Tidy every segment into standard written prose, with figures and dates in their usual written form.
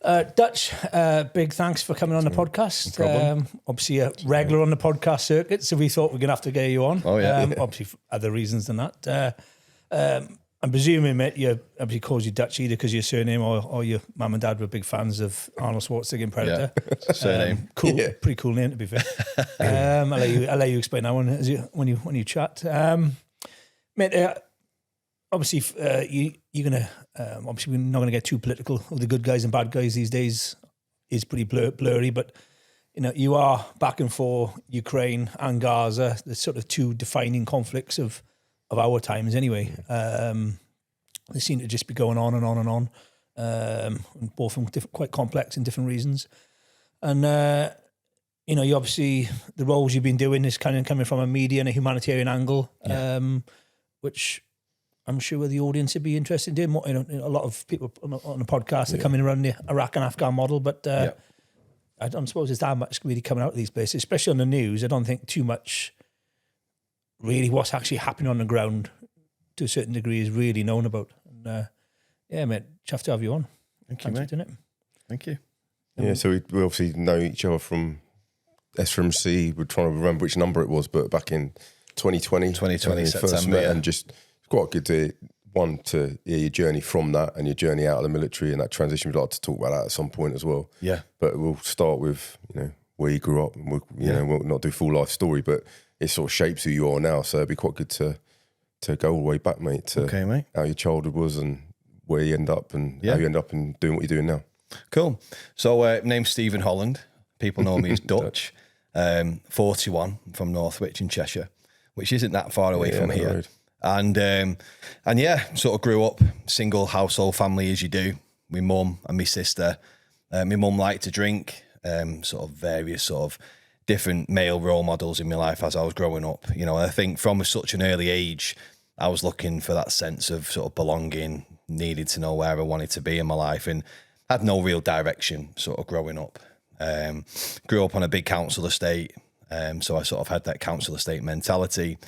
Dutch, big thanks for coming on the podcast. No obviously a regular on the podcast circuit, so we thought we're going to have to get you on. Oh, yeah. Obviously for other reasons than that. I'm presuming, mate, you obviously calls you Dutch either because your surname or your mum and dad were big fans of Arnold Schwarzenegger in Predator. Yeah. Surname. Cool, pretty cool name to be fair. I'll let you explain that one when you chat. Mate, obviously you're gonna obviously we're not gonna get too political. All the good guys and bad guys these days is pretty blurry, but you know you are backing for Ukraine and Gaza, the sort of two defining conflicts of our times anyway. They seem to just be going on and on and on, both from quite complex and different reasons. And you know, you obviously the roles you've been doing is kind of coming from a media and a humanitarian angle, which I'm sure the audience would be interested in doing. You know, a lot of people on the podcast are coming around the Iraq and Afghan model, but I don't suppose there's that much really coming out of these places, especially on the news. I don't think too much really what's actually happening on the ground to a certain degree is really known about. And yeah, mate, have to have you on. Thank you, mate. Thank you. Yeah, so we obviously know each other from SRMC. We're trying to remember which number it was, but back in 2020 September, and just it's quite good to hear your journey from that and your journey out of the military and that transition. We'd like to talk about that at some point as well. Yeah, but we'll start with where you grew up, and we'll not do full life story, but it sort of shapes who you are now. So it'd be quite good to go all the way back, mate, to how your childhood was and where you end up and how you end up and doing what you're doing now. Cool. So name's Stephen Holland. People know me as Dutch. 41 from Northwich in Cheshire, which isn't that far away from here. Road. And yeah, sort of grew up single household family as you do. My mum and my sister. My mum liked to drink. Sort of various sort of different male role models in my life as I was growing up. You know, I think from such an early age, I was looking for that sense of sort of belonging, needed to know where I wanted to be in my life, and had no real direction sort of growing up. Grew up on a big council estate, so I sort of had that council estate mentality.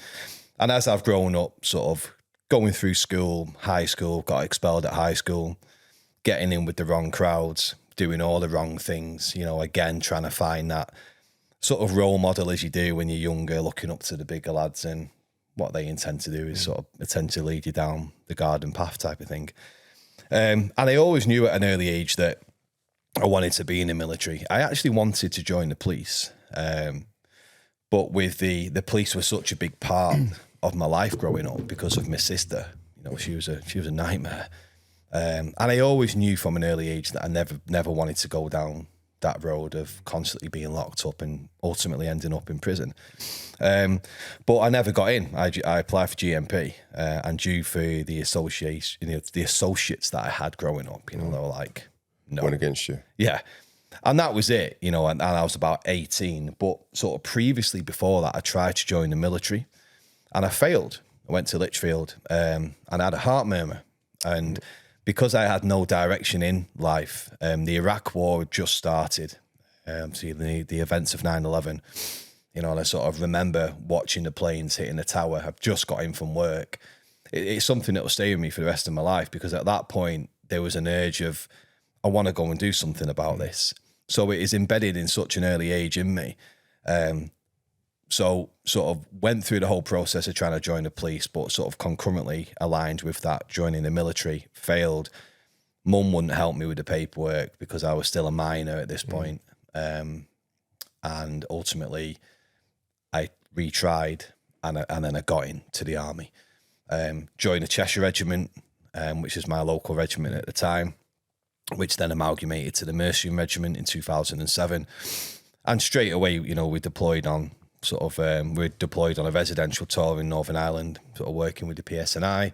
And as I've grown up, sort of going through school, high school, got expelled at high school, getting in with the wrong crowds, doing all the wrong things, you know, again, trying to find that sort of role model as you do when you're younger, looking up to the bigger lads, and what they intend to do is sort of intend to lead you down the garden path type of thing. And I always knew at an early age that I wanted to be in the military. I actually wanted to join the police, but with the police were such a big part of my life growing up because of my sister. You know, she was a nightmare, and I always knew from an early age that I never wanted to go down that road of constantly being locked up and ultimately ending up in prison. But I never got in. I applied for GMP, and due for the association, the associates that I had growing up, they were like, no. Went against you. Yeah. And that was it, and I was about 18. But sort of previously before that, I tried to join the military and I failed. I went to Lichfield and I had a heart murmur. And because I had no direction in life, the Iraq war had just started, the events of 9/11, and I sort of remember watching the planes hitting the tower. I've just got in from work. It's something that will stay with me for the rest of my life, because at that point there was an urge of, I want to go and do something about this. So it is embedded in such an early age in me. So sort of went through the whole process of trying to join the police, but sort of concurrently aligned with that, joining the military, failed. Mum wouldn't help me with the paperwork because I was still a minor at this point. And ultimately I retried and then I got into the army. Joined the Cheshire Regiment, which is my local regiment at the time, which then amalgamated to the Mercian Regiment in 2007. And straight away, we deployed on a residential tour in Northern Ireland, sort of working with the PSNI,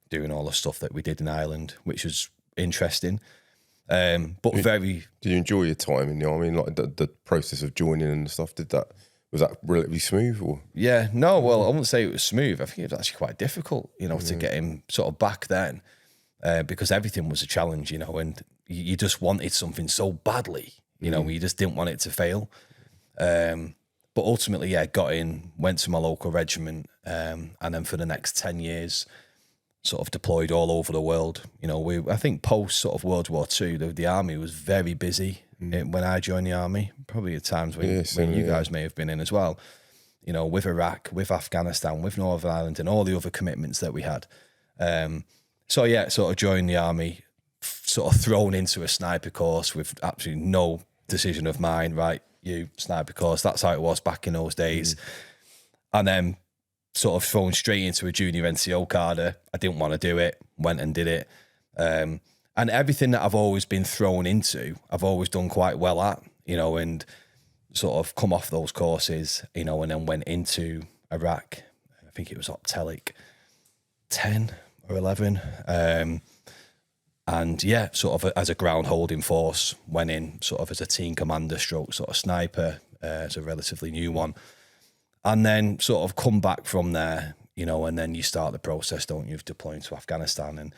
doing all the stuff that we did in Ireland, which was interesting. But did you enjoy your time in the army? Like the process of joining and stuff, was that relatively smooth? Or? Yeah, no, well, I wouldn't say it was smooth. I think it was actually quite difficult, to get him sort of back then, because everything was a challenge, and you just wanted something so badly, you just didn't want it to fail. But ultimately, got in, went to my local regiment, and then for the next 10 years, sort of deployed all over the world. You know, I think post sort of World War II, the army was very busy when I joined the army, probably at times when you guys may have been in as well, you know, with Iraq, with Afghanistan, with Northern Ireland and all the other commitments that we had. So yeah, sort of joined the army, sort of thrown into a sniper course with absolutely no decision of mine, right? You sniper course, that's how it was back in those days. And then sort of thrown straight into a junior NCO cadre. I didn't want to do it, went and did it. And everything that I've always been thrown into, I've always done quite well at, you know, and sort of come off those courses, you know, and then went into Iraq. I think it was Optelic 10 or 11. And yeah, sort of as a ground holding force, went in sort of as a team commander stroke sort of sniper, as a relatively new one. And then sort of come back from there, you know, and then you start the process, don't you, of deploying to Afghanistan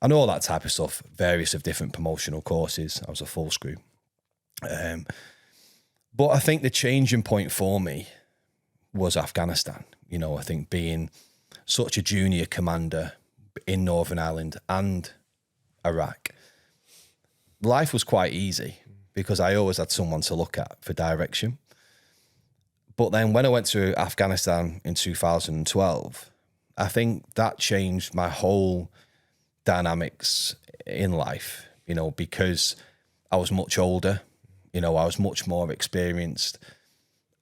and all that type of stuff, various of different promotional courses. I was a full screw. But I think the changing point for me was Afghanistan. You know, I think being such a junior commander in Northern Ireland and Iraq, life was quite easy because I always had someone to look at for direction. But then when I went to Afghanistan in 2012, I think that changed my whole dynamics in life, you know, because I was much older, you know, I was much more experienced.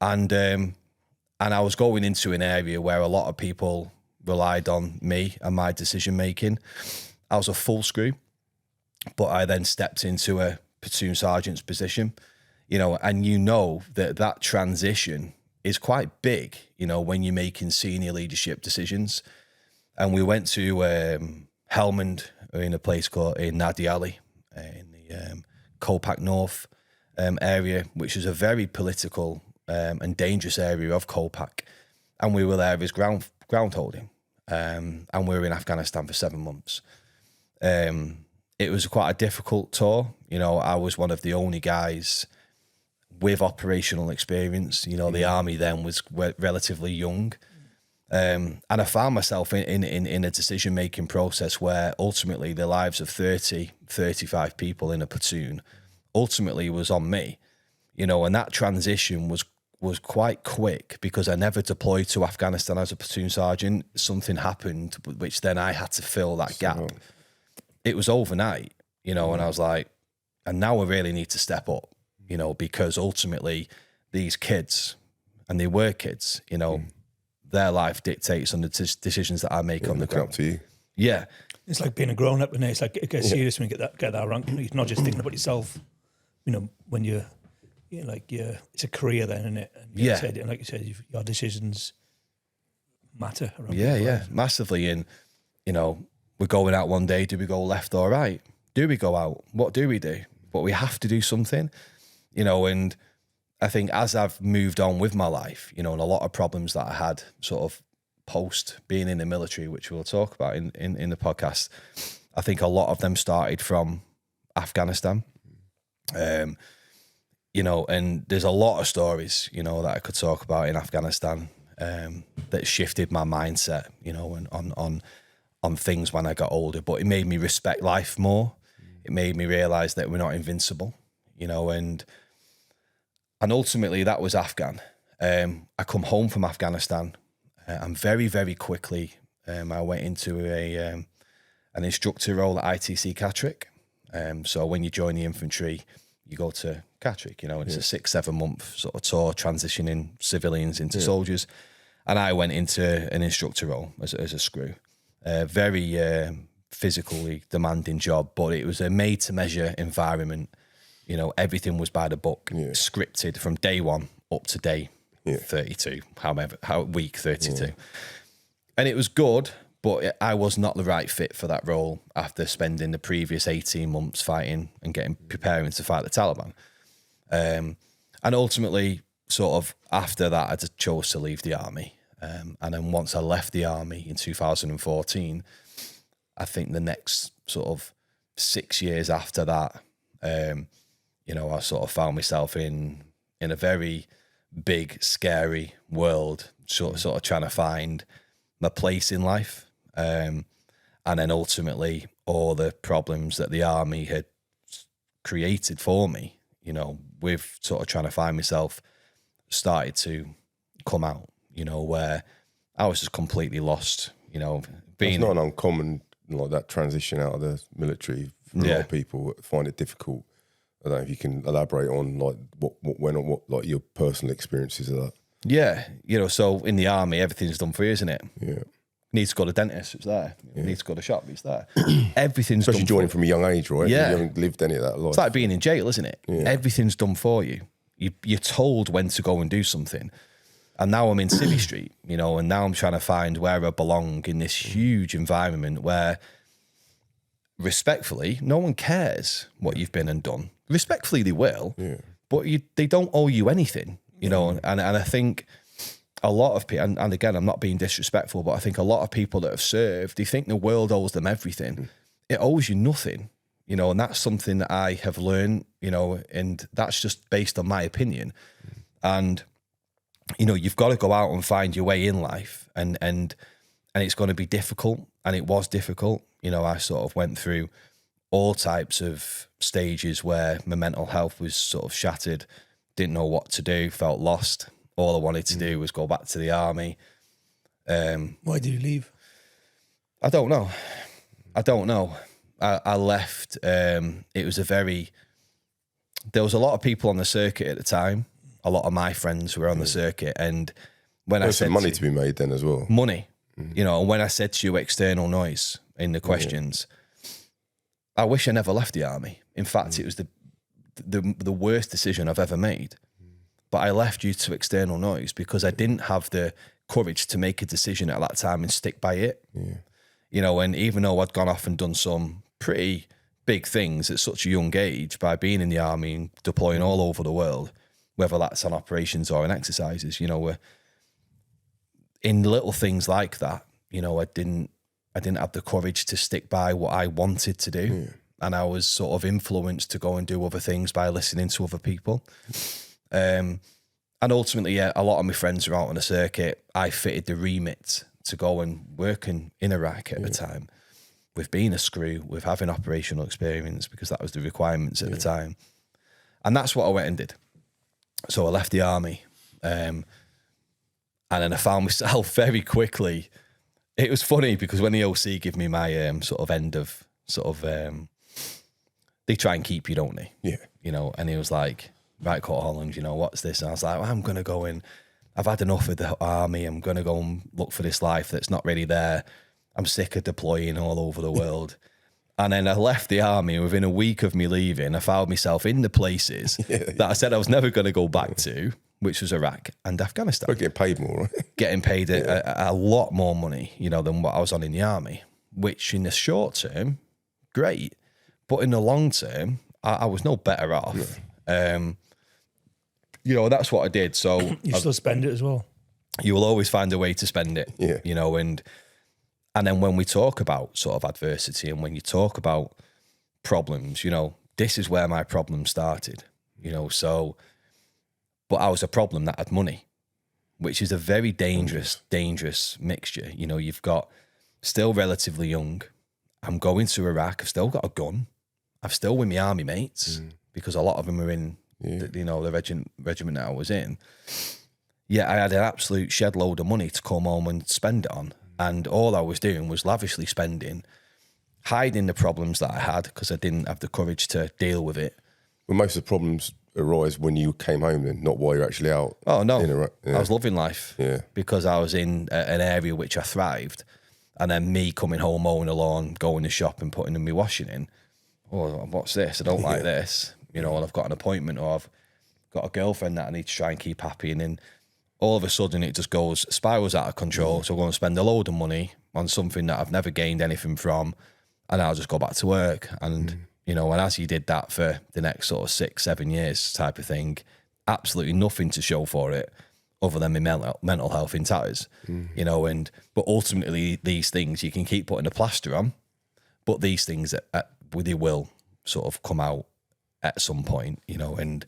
And I was going into an area where a lot of people relied on me and my decision making. I was a full screw, but I then stepped into a platoon sergeant's position, you know, and you know that transition is quite big, you know, when you're making senior leadership decisions. And we went to Helmand, in a place called Nadi Ali, in the Kolpak North area, which is a very political and dangerous area of Kolpak. And we were there as ground holding. And we were in Afghanistan for 7 months. It was quite a difficult tour. You know, I was one of the only guys with operational experience. You know, the army then was relatively young. And I found myself in a decision-making process where ultimately the lives of 30, 35 people in a platoon ultimately was on me. You know, and that transition was quite quick because I never deployed to Afghanistan as a platoon sergeant. Something happened, which then I had to fill that gap. It was overnight, you know, and I was like, and now I really need to step up, you know, because ultimately these kids, and they were kids, you know, their life dictates on the decisions that I make on the ground. Up to you. Yeah. It's like being a grown up, and it's like it gets serious when you get that rank. You're not just thinking about yourself, you know, when it's a career then, isn't it? And like you said, your decisions matter. Yeah, massively. And, you know, we're going out one day, do we go left or right? Do we go out? What do we do? But we have to do something, you know, and I think as I've moved on with my life, you know, and a lot of problems that I had sort of post being in the military, which we'll talk about in the podcast, I think a lot of them started from Afghanistan. You know, and there's a lot of stories, you know, that I could talk about in Afghanistan that shifted my mindset, you know, and on things when I got older. But it made me respect life more. It made me realise that we're not invincible, you know, and ultimately that was Afghan. I come home from Afghanistan and very, very quickly I went into an instructor role at ITC Catterick. So when you join the infantry, you go to Catterick, you know, and it's a 6-7 month sort of tour, transitioning civilians into soldiers. And I went into an instructor role as a screw. Very physically demanding job, but it was a made to measure environment. You know, everything was by the book, scripted from day one up to day 32, week 32. Yeah. And it was good, but I was not the right fit for that role after spending the previous 18 months fighting and preparing to fight the Taliban. And ultimately, sort of after that, I just chose to leave the army. And then once I left the army in 2014, I think the next sort of 6 years after that, you know, I sort of found myself in a very big, scary world, sort of trying to find my place in life. And And then ultimately all the problems that the army had created for me, you know, with sort of trying to find myself, started to come out, you know, where I was just completely lost, you know. It's not an uncommon, like, that transition out of the military. For a lot of people find it difficult. I don't know if you can elaborate on, like, what went on, what, like, your personal experiences of that. Yeah, you know, so in the army, everything's done for you, isn't it? Yeah. Needs to go to the dentist, it's there. Needs to go to the shop, it's there. Everything's especially done joining from a young age, right? Yeah. You haven't lived any of that life. It's like being in jail, isn't it? Yeah. Everything's done for you. You're told when to go and do something. And now I'm in Civvy Street, you know, and now I'm trying to find where I belong in this huge environment where, respectfully, no one cares what you've been and done. Respectfully, they will, but they don't owe you anything, you know. And I think a lot of people, and again, I'm not being disrespectful, but I think a lot of people that have served, they think the world owes them everything. It owes you nothing, you know, and that's something that I have learned, you know, and that's just based on my opinion. And, you know, you've got to go out and find your way in life, and it's going to be difficult, and it was difficult. You know, I sort of went through all types of stages where my mental health was sort of shattered, didn't know what to do, felt lost. All I wanted to do was go back to the army. Why did you leave? I don't know. I left. It was there was a lot of people on the circuit at the time. A lot of my friends were on the circuit. And when There's some money to be made then as well. Money. You know, and when I said to you external noise in the questions, I wish I never left the army. In fact, it was the worst decision I've ever made. But I left due to external noise because I didn't have the courage to make a decision at that time and stick by it. Yeah. You know, and even though I'd gone off and done some pretty big things at such a young age by being in the army and deploying all over the world, whether that's on operations or in exercises, you know, in little things like that, you know, I didn't have the courage to stick by what I wanted to do. Yeah. And I was sort of influenced to go and do other things by listening to other people. And ultimately, a lot of my friends are out on the circuit. I fitted the remit to go and work in Iraq at the time, with being a screw, with having operational experience, because that was the requirements at the time. And that's what I went and did. So I left the army. And then I found myself very quickly. It was funny because when the OC gave me my sort of end of they try and keep you, don't they? Yeah. You know, and he was like, right, Court Holland, you know, what's this? And I was like, well, I'm going to go in. I've had enough of the army. I'm going to go and look for this life that's not really there. I'm sick of deploying all over the world. And then I left the army, and within a week of me leaving, I found myself in the places that I said I was never going to go back to, which was Iraq and Afghanistan. But getting paid more, right? Getting paid a lot more money, you know, than what I was on in the army, which in the short term, great. But in the long term, I was no better off. Yeah. You know, that's what I did. So you still spend it as well. You will always find a way to spend it, you know, and then when we talk about sort of adversity and when you talk about problems, you know, this is where my problem started, you know, so, but I was a problem that had money, which is a very dangerous mixture. You know, you've got still relatively young. I'm going to Iraq. I've still got a gun. I'm still with my army mates because a lot of them are in, you know, the regiment that I was in. Yeah, I had an absolute shed load of money to come home and spend it on. And all I was doing was lavishly spending, hiding the problems that I had because I didn't have the courage to deal with it. Well, most of the problems arise when you came home then, not while you're actually out. Oh, no. I was loving life because I was in an area which I thrived. And then me coming home, mowing the lawn, going to shop and putting in my washing in. Oh, what's this? I don't like this. You know, and I've got an appointment or I've got a girlfriend that I need to try and keep happy. And then all of a sudden it just spirals out of control. So I'm going to spend a load of money on something that I've never gained anything from. And I'll just go back to work. And, you know, and as you did that for the next sort of 6-7 years type of thing, absolutely nothing to show for it other than my mental health in tatters, you know, but ultimately these things you can keep putting a plaster on, but these things they will sort of come out at some point, you know, and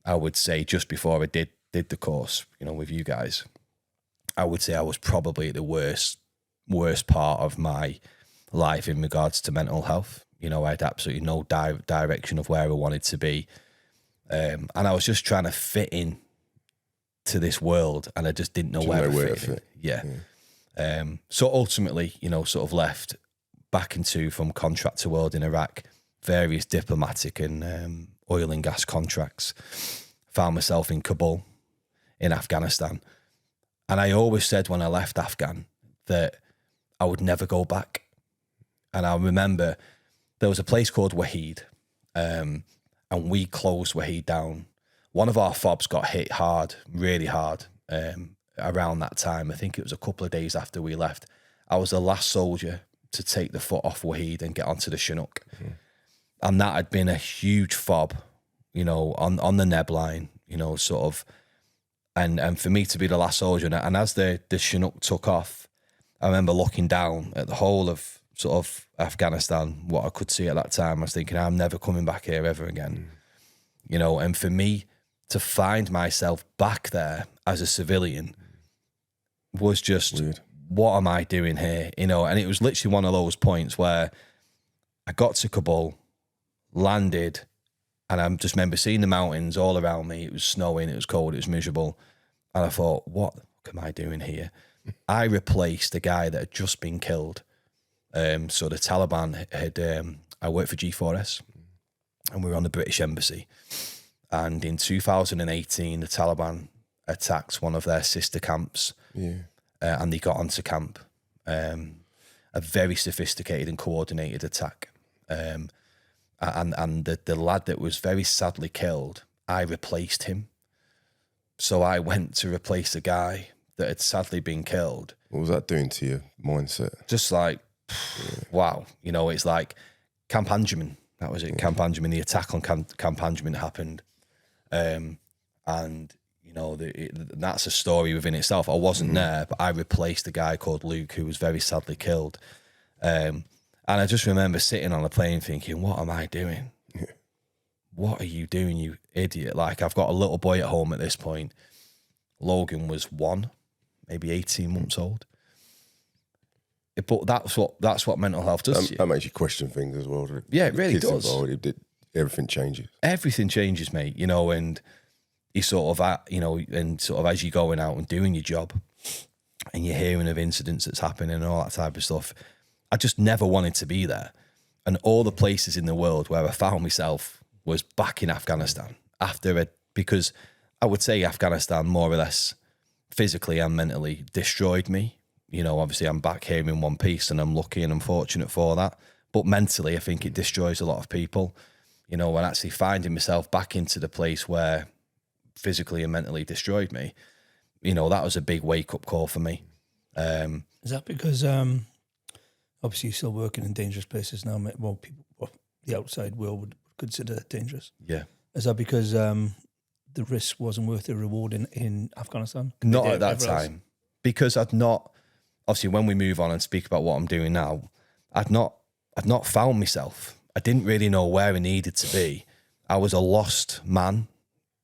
I would say just before I did the course, you know, with you guys, I would say I was probably at the worst part of my life in regards to mental health. You know, I had absolutely no direction of where I wanted to be. And I was just trying to fit in to this world, and I just didn't know where to fit in. Yeah. So ultimately, you know, sort of left back into from contractor world in Iraq, various diplomatic and oil and gas contracts. Found myself in Kabul, in Afghanistan. And I always said when I left Afghan that I would never go back. And I remember there was a place called Wahid, and we closed Wahid down. One of our fobs got hit hard, really hard, around that time. I think it was a couple of days after we left. I was the last soldier to take the foot off Wahid and get onto the Chinook. And that had been a huge fob, you know, on the Neb line, you know, sort of. And for me to be the last soldier, and as the Chinook took off, I remember looking down at the whole of sort of Afghanistan, what I could see at that time. I was thinking, I'm never coming back here ever again. You know, and for me to find myself back there as a civilian was just, weird. What am I doing here? You know, and it was literally one of those points where I got to Kabul, landed, and I just remember seeing the mountains all around me. It was snowing, it was cold, it was miserable. And I thought, what am I doing here? I replaced a guy that had just been killed. So the Taliban had, I worked for G4S, and we were on the British Embassy. And in 2018, the Taliban attacked one of their sister camps, and they got onto camp. A very sophisticated and coordinated attack. And the lad that was very sadly killed, I replaced him. So I went to replace a guy that had sadly been killed. What was that doing to your mindset? Just like, wow. You know, it's like Camp Anjuman. That was it, yeah. Camp Anjuman. The attack on Camp Anjuman happened. And, you know, that's a story within itself. I wasn't there, but I replaced a guy called Luke who was very sadly killed. And I just remember sitting on a plane thinking, what am I doing? Yeah. What are you doing, you idiot? Like, I've got a little boy at home at this point. Logan was 1, maybe 18 months old. But that's what mental health does. That makes you question things as well. Yeah, it really does. Involved, everything changes. Everything changes, mate. You know, and you sort of, you know, and sort of as you're going out and doing your job, and you're hearing of incidents that's happening and all that type of stuff. I just never wanted to be there. And all the places in the world where I found myself was back in Afghanistan because I would say Afghanistan more or less physically and mentally destroyed me. You know, obviously I'm back here in one piece and I'm lucky and I'm fortunate for that. But mentally, I think it destroys a lot of people. You know, and actually finding myself back into the place where physically and mentally destroyed me, you know, that was a big wake-up call for me. Is that because... obviously, you're still working in dangerous places now. Well, the outside world would consider dangerous. Yeah. Is that because the risk wasn't worth the reward in Afghanistan? Not at that time. Because I'd not, obviously, when we move on and speak about what I'm doing now, I'd not found myself. I didn't really know where I needed to be. I was a lost man.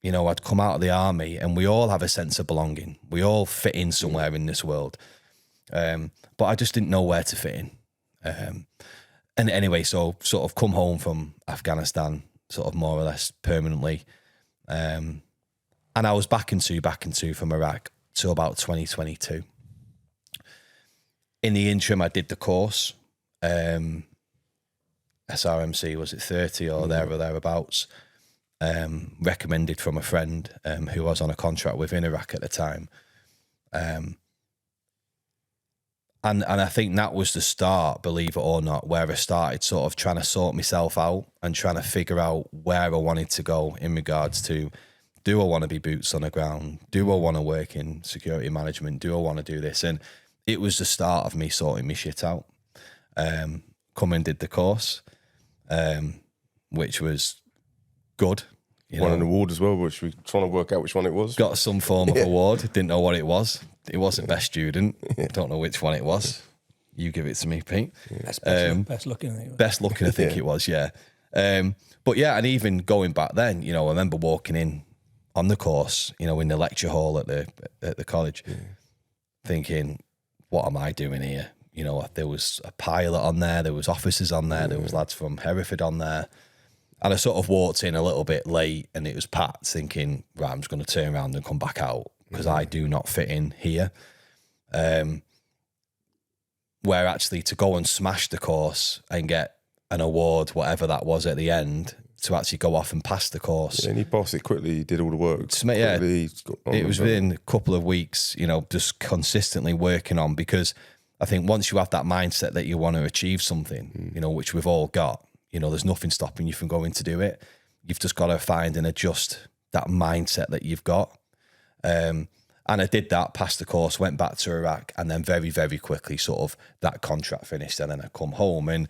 You know, I'd come out of the army, and we all have a sense of belonging. We all fit in somewhere in this world. But I just didn't know where to fit in. And anyway, so sort of come home from Afghanistan, sort of more or less permanently. And I was back into from Iraq till about 2022. In the interim, I did the course. SRMC, was it 30 or there or thereabouts? Recommended from a friend who was on a contract with in Iraq at the time. And I think that was the start, believe it or not, where I started sort of trying to sort myself out and trying to figure out where I wanted to go in regards to, do I want to be boots on the ground? Do I want to work in security management? Do I want to do this? And it was the start of me sorting my shit out. Come and did the course, which was good. Won an award as well, which we're trying to work out which one it was. Got some form of award. Didn't know what it was. It wasn't best student. Don't know which one it was. You give it to me, Pete. Best looking, I think. Best looking, I think it was, yeah. But yeah, and even going back then, you know, I remember walking in on the course, you know, in the lecture hall at the college, thinking, what am I doing here? You know, there was a pilot on there was officers on there was lads from Hereford on there. And I sort of walked in a little bit late and it was packed, thinking, right, I'm just going to turn around and come back out because I do not fit in here. Where actually to go and smash the course and get an award, whatever that was at the end, to actually go off and pass the course. Yeah, and he passed it quickly, he did all the work. Yeah, it was within a couple of weeks, you know, just consistently working on, because I think once you have that mindset that you want to achieve something, you know, which we've all got, you know, there's nothing stopping you from going to do it. You've just got to find and adjust that mindset that you've got. And I did that, passed the course, went back to Iraq, and then very, very quickly sort of that contract finished, and then I come home, and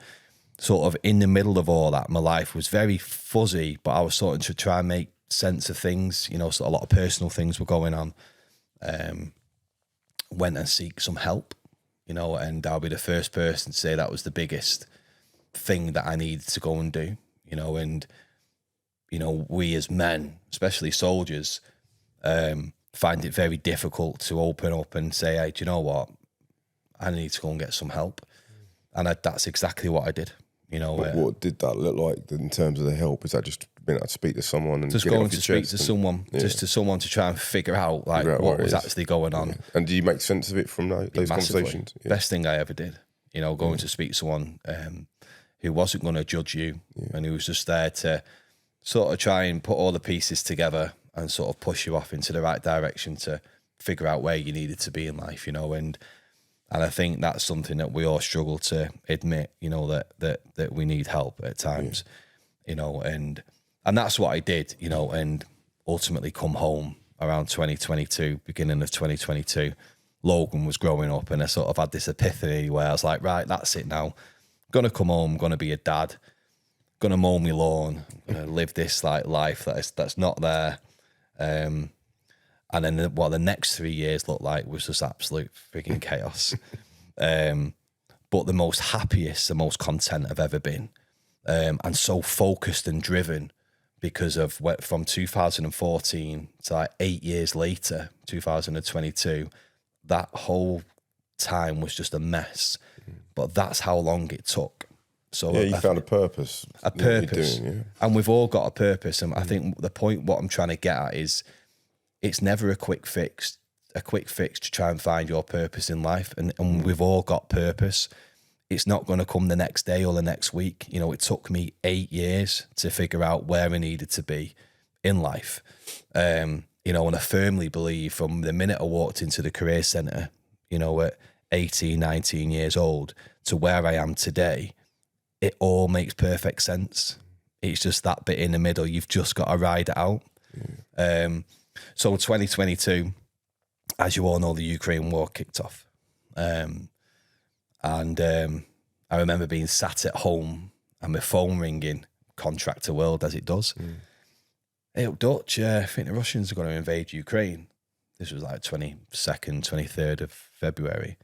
sort of in the middle of all that, my life was very fuzzy, but I was sort of to try and make sense of things, you know, so a lot of personal things were going on. Went and seek some help, you know, and I'll be the first person to say that was the biggest thing that I needed to go and do, you know. And, you know, we as men, especially soldiers, find it very difficult to open up and say, hey, do you know what? I need to go and get some help. And that's exactly what I did, you know. What did that look like in terms of the help? Is that just being able to speak to someone and just going to speak to someone, just to someone to try and figure out like what was actually going on. Yeah. And do you make sense of it from those conversations? Yeah. Best thing I ever did, you know, going to speak to someone who wasn't going to judge you and who was just there to sort of try and put all the pieces together and sort of push you off into the right direction to figure out where you needed to be in life, you know. And I think that's something that we all struggle to admit, you know, that we need help at times, you know, and that's what I did, you know, and ultimately come home around 2022, beginning of 2022. Logan was growing up, and I sort of had this epiphany where I was like, right, that's it now. Gonna come home, gonna be a dad, gonna mow my lawn, gonna live this like life that's not there. And then what the next 3 years looked like was just absolute freaking chaos. But the most happiest, the most content I've ever been, and so focused and driven because of from 2014 to like 8 years later, 2022, that whole time was just a mess. But that's how long it took. So you found a purpose. A purpose. And we've all got a purpose. And I think the point, what I'm trying to get at is, it's never a quick fix to try and find your purpose in life. And we've all got purpose. It's not going to come the next day or the next week. You know, it took me 8 years to figure out where I needed to be in life. You know, and I firmly believe from the minute I walked into the career centre, you know, at 18, 19 years old to where I am today, it all makes perfect sense. It's just that bit in the middle. You've just got to ride it out. So 2022, as you all know, the Ukraine war kicked off. And I remember being sat at home and my phone ringing, contractor world as it does. Hey, Dutch, I think the Russians are going to invade Ukraine. This was like 22nd, 23rd of February.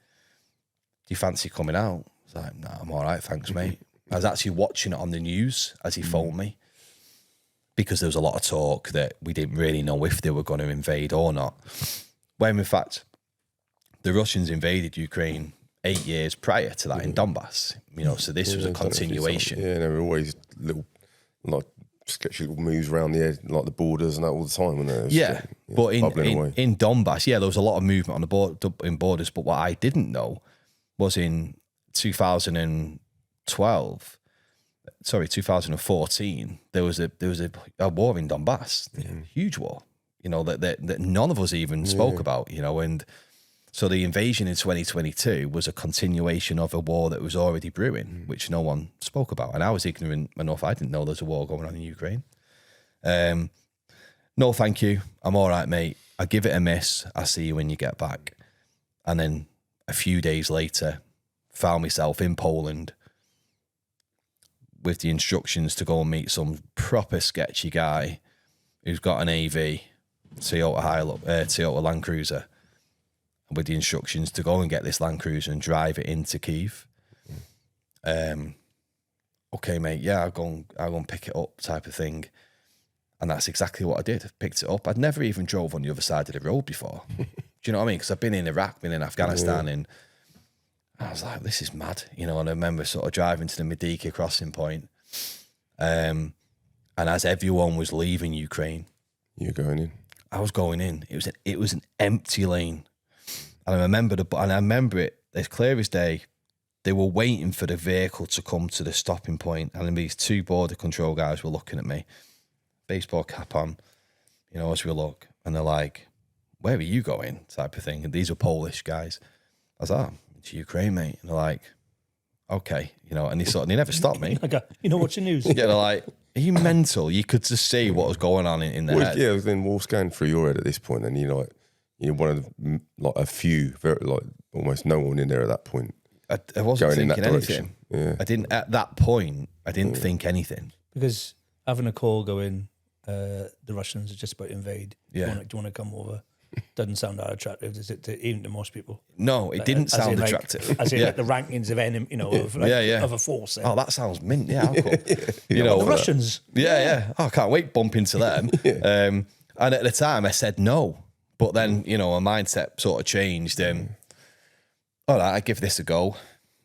Do you fancy coming out? I was like, no, I'm all right, thanks, mate. I was actually watching it on the news as he phoned me, because there was a lot of talk that we didn't really know if they were going to invade or not. When in fact, the Russians invaded Ukraine 8 years prior to that in Donbass. You know, so this was a continuation. Yeah, there were always little, like, sketchy little moves around the edge, like the borders and that all the time. But in Donbass, there was a lot of movement on the borders. But what I didn't know was in 2014, there was a war in Donbass, huge war, you know, that none of us even spoke about, you know. And so the invasion in 2022 was a continuation of a war that was already brewing, which no one spoke about. And I was ignorant enough. I didn't know there's a war going on in Ukraine. No, thank you. I'm all right, mate. I give it a miss. I'll see you when you get back. And then a few days later, found myself in Poland with the instructions to go and meet some proper sketchy guy who's got an AV, Toyota Land Cruiser, with the instructions to go and get this Land Cruiser and drive it into Kyiv. Okay, mate, I'll go and pick it up type of thing. And that's exactly what I did. I picked it up. I'd never even drove on the other side of the road before. Do you know what I mean? Because I've been in Iraq, been in Afghanistan, and I was like, this is mad, you know. And I remember sort of driving to the Medika crossing point, and as everyone was leaving Ukraine, you're going in. I was going in. It was an empty lane, and I remember it as clear as day. They were waiting for the vehicle to come to the stopping point, and these two border control guys were looking at me, baseball cap on, you know, as we look, and they're like, "Where are you going?" type of thing. And these were Polish guys. I was like, to Ukraine, mate. And they're like, okay, you know, and they never stopped me. You know, what's the news? Yeah, they're like, are you mental? You could just see what was going on in their head. Yeah, then what's going through your head at this point? And you're one of the, like a few, very, like almost no one in there at that point. I wasn't thinking anything. Yeah. I didn't, at that point, I didn't think anything. Because having a call going, the Russians are just about to invade. Yeah. Do you want to come over? Doesn't sound that attractive, does it, even to most people? No, it didn't sound attractive. As in like the rankings of enemy, you know, of a force. Oh, that sounds mint. Yeah, how cool. You know, the Russians. Yeah. Oh, I can't wait to bump into them. And at the time, I said no, but then my mindset sort of changed. All right, I give this a go,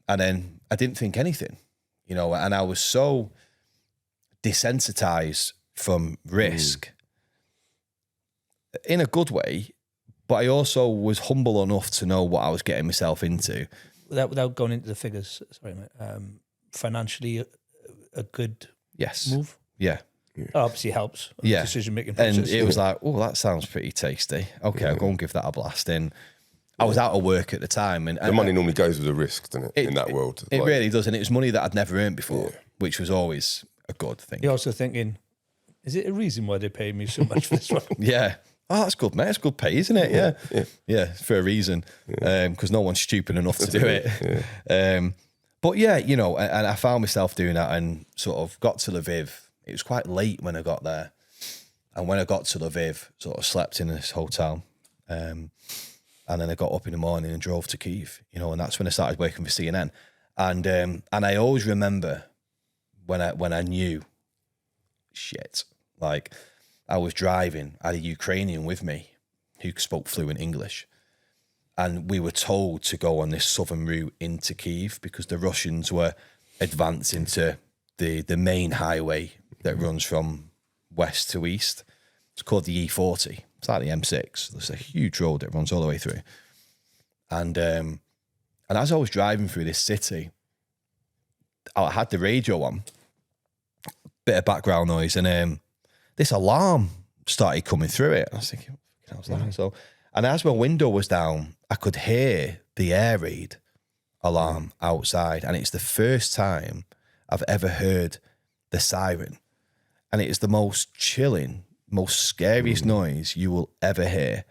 and then I didn't think anything, you know, and I was so desensitized from risk. In a good way, but I also was humble enough to know what I was getting myself into. Without going into the figures, sorry, mate. Financially, a good move. Yeah. That obviously helps. Decision making process. And it was like, oh, that sounds pretty tasty. Okay, I'll go and give that a blast. And I was out of work at the time, and the money normally goes with the risk, doesn't it? In that world, it really does, and it was money that I'd never earned before, which was always a good thing. You're also thinking, is it a reason why they pay me so much for this one? Yeah. Oh, that's good, mate. It's good pay, isn't it? Yeah, for a reason. Because no one's stupid enough to do it. But yeah, you know, and I found myself doing that, and sort of got to Lviv. It was quite late when I got there. And when I got to Lviv, sort of slept in this hotel. And then I got up in the morning and drove to Kyiv, you know, and that's when I started working for CNN. And I always remember when I knew, shit, like, I was driving, I had a Ukrainian with me who spoke fluent English. And we were told to go on this southern route into Kyiv because the Russians were advancing to the main highway that runs from west to east. It's called the E40. It's like the M6. There's a huge road that runs all the way through. And as I was driving through this city, I had the radio on, bit of background noise, and this alarm started coming through it. I was thinking, what was that? So, and as my window was down, I could hear the air raid alarm outside. And it's the first time I've ever heard the siren. And it is the most chilling, most scariest noise you will ever hear.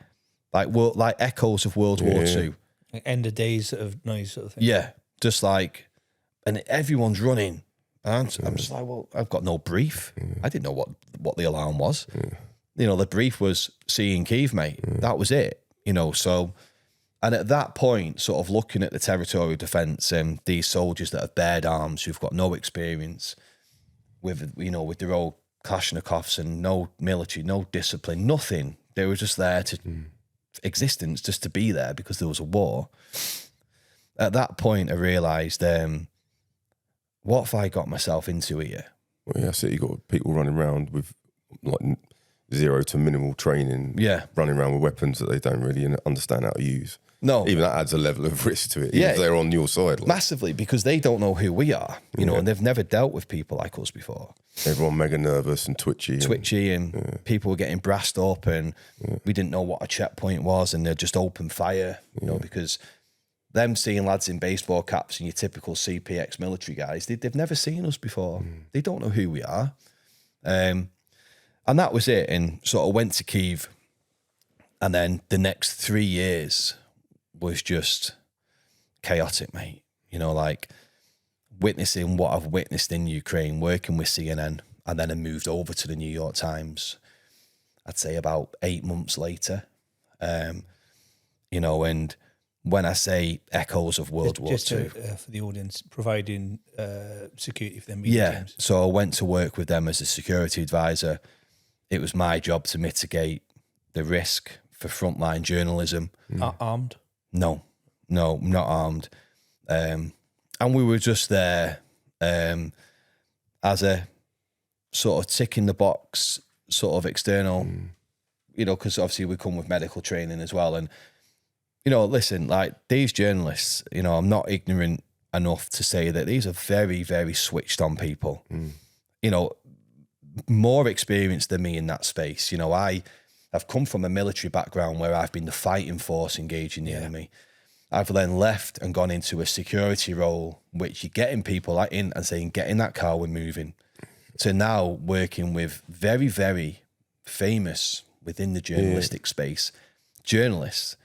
Like echoes of World War II. Like end of days sort of noise sort of thing. Yeah, just like, and everyone's running. And I'm just like, well, I've got no brief. I didn't know what the alarm was. You know, the brief was see in Kyiv, mate. That was it. You know, so, and at that point, sort of looking at the territorial defence and these soldiers that have bared arms, who've got no experience with their old Kalashnikovs and no military, no discipline, nothing. They were just there to existence, just to be there because there was a war. At that point, I realised, what have I got myself into here? Well, yeah, so you got people running around with like zero to minimal training. Yeah, running around with weapons that they don't really understand how to use. No, even that adds a level of risk to it. Yeah, if they're on your side, like. Massively, because they don't know who we are, you know, and they've never dealt with people like us before. Everyone mega nervous and twitchy, and people were getting brassed up, and we didn't know what a checkpoint was, and they'd just open fire, you know, because them seeing lads in baseball caps and your typical CPX military guys, they've never seen us before. They don't know who we are. And that was it. And sort of went to Kyiv. And then the next 3 years was just chaotic, mate. You know, like witnessing what I've witnessed in Ukraine, working with CNN. And then I moved over to the New York Times, I'd say about 8 months later. You know, and when I say echoes of World War II. Just for the audience, providing security for them media teams. So I went to work with them as a security advisor. It was my job to mitigate the risk for frontline journalism. Armed? No, not armed. And we were just there as a sort of tick in the box, sort of external, you know, because obviously we come with medical training as well. And, you know, listen, like these journalists, you know, I'm not ignorant enough to say that these are very, very switched on people, you know, more experienced than me in that space. You know, I've come from a military background where I've been the fighting force engaging the enemy. I've then left and gone into a security role, which you're getting people in and saying, get in that car, we're moving. To now working with very, very famous within the journalistic space, journalists.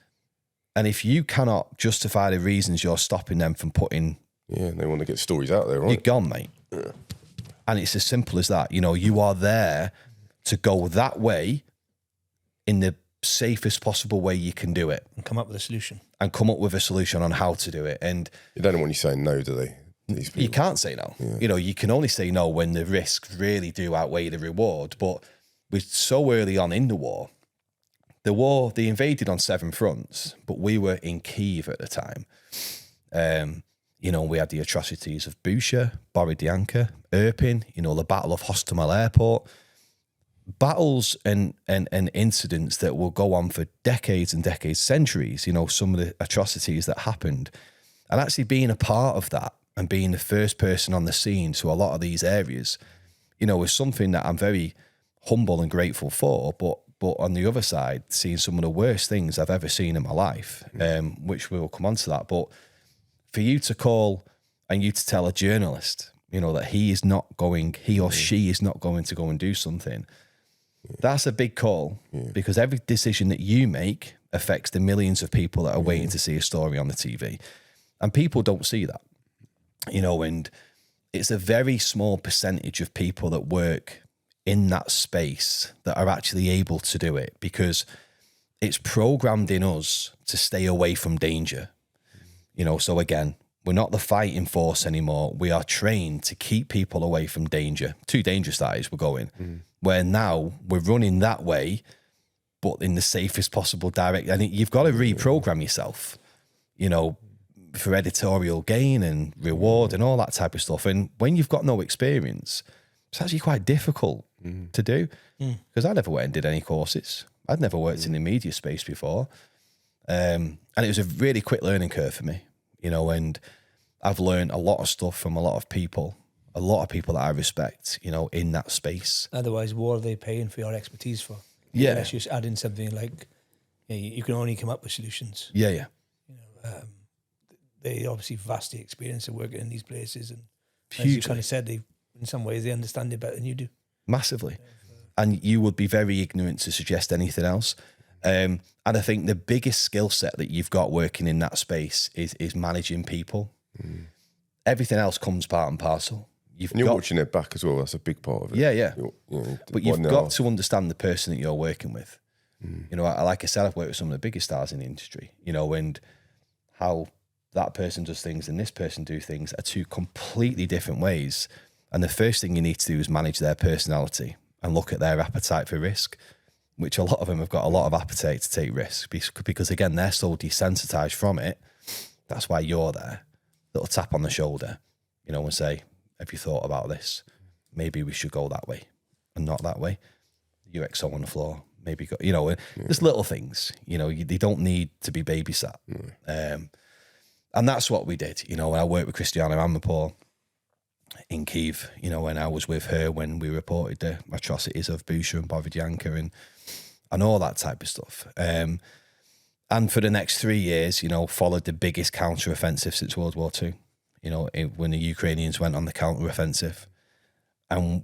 And if you cannot justify the reasons you're stopping them from putting... Yeah, they want to get stories out there, right? You're gone, mate. Yeah. And it's as simple as that. You know, you are there to go that way in the safest possible way you can do it. And come up with a solution. And come up with a solution on how to do it. And they don't want you saying no, do they? These people? You can't say no. Yeah. You know, you can only say no when the risks really do outweigh the reward. But we're so early on in the war, they invaded on 7 fronts, but we were in Kyiv at the time. You know, we had the atrocities of Bucha, Borodyanka, Irpin, you know, the Battle of Hostomel Airport. Battles and incidents that will go on for decades and decades, centuries, you know, some of the atrocities that happened. And actually being a part of that and being the first person on the scene to a lot of these areas, you know, is something that I'm very humble and grateful for. But on the other side, seeing some of the worst things I've ever seen in my life, which we will come on to that. But for you to call and you to tell a journalist, you know, that he or she is not going to go and do something, that's a big call, because every decision that you make affects the millions of people that are waiting to see a story on the TV. And people don't see that, you know, and it's a very small percentage of people that work in that space that are actually able to do it, because it's programmed in us to stay away from danger. You know, so again, we're not the fighting force anymore. We are trained to keep people away from danger. Too dangerous, that is, we're going. Where now we're running that way, but in the safest possible direction. And you've got to reprogram yourself, you know, for editorial gain and reward and all that type of stuff. And when you've got no experience, it's actually quite difficult to do, because I never went and did any courses. I'd never worked in the media space before. And it was a really quick learning curve for me, you know, and I've learned a lot of stuff from a lot of people that I respect, you know, in that space. Otherwise, what are they paying for your expertise for? Yeah. Unless you add in something like, you can only come up with solutions. Yeah, yeah. You know, they obviously vastly experienced working in these places, and hugely. As you kind of said, in some ways they understand it better than you do. Massively. And you would be very ignorant to suggest anything else. And I think the biggest skill set that you've got working in that space is managing people. Everything else comes part and parcel. You're watching it back as well. That's a big part of it. Yeah, yeah. But you've got to understand the person that you're working with. You know, like I said, I've worked with some of the biggest stars in the industry, you know, and how that person does things and this person do things are 2 completely different ways. And the first thing you need to do is manage their personality and look at their appetite for risk, which a lot of them have got a lot of appetite to take risks because again, they're so desensitized from it. That's why you're there. Little tap on the shoulder, you know, and say, have you thought about this? Maybe we should go that way and not that way. UXO on the floor, maybe go, you know, there's little things, you know, they don't need to be babysat. And that's what we did, you know. I worked with Christiana Amanpour in Kyiv, you know, when I was with her when we reported the atrocities of Bucha and Borodyanka and all that type of stuff. And for the next 3 years, you know, followed the biggest counter-offensive since World War II, you know, when the Ukrainians went on the counter-offensive, and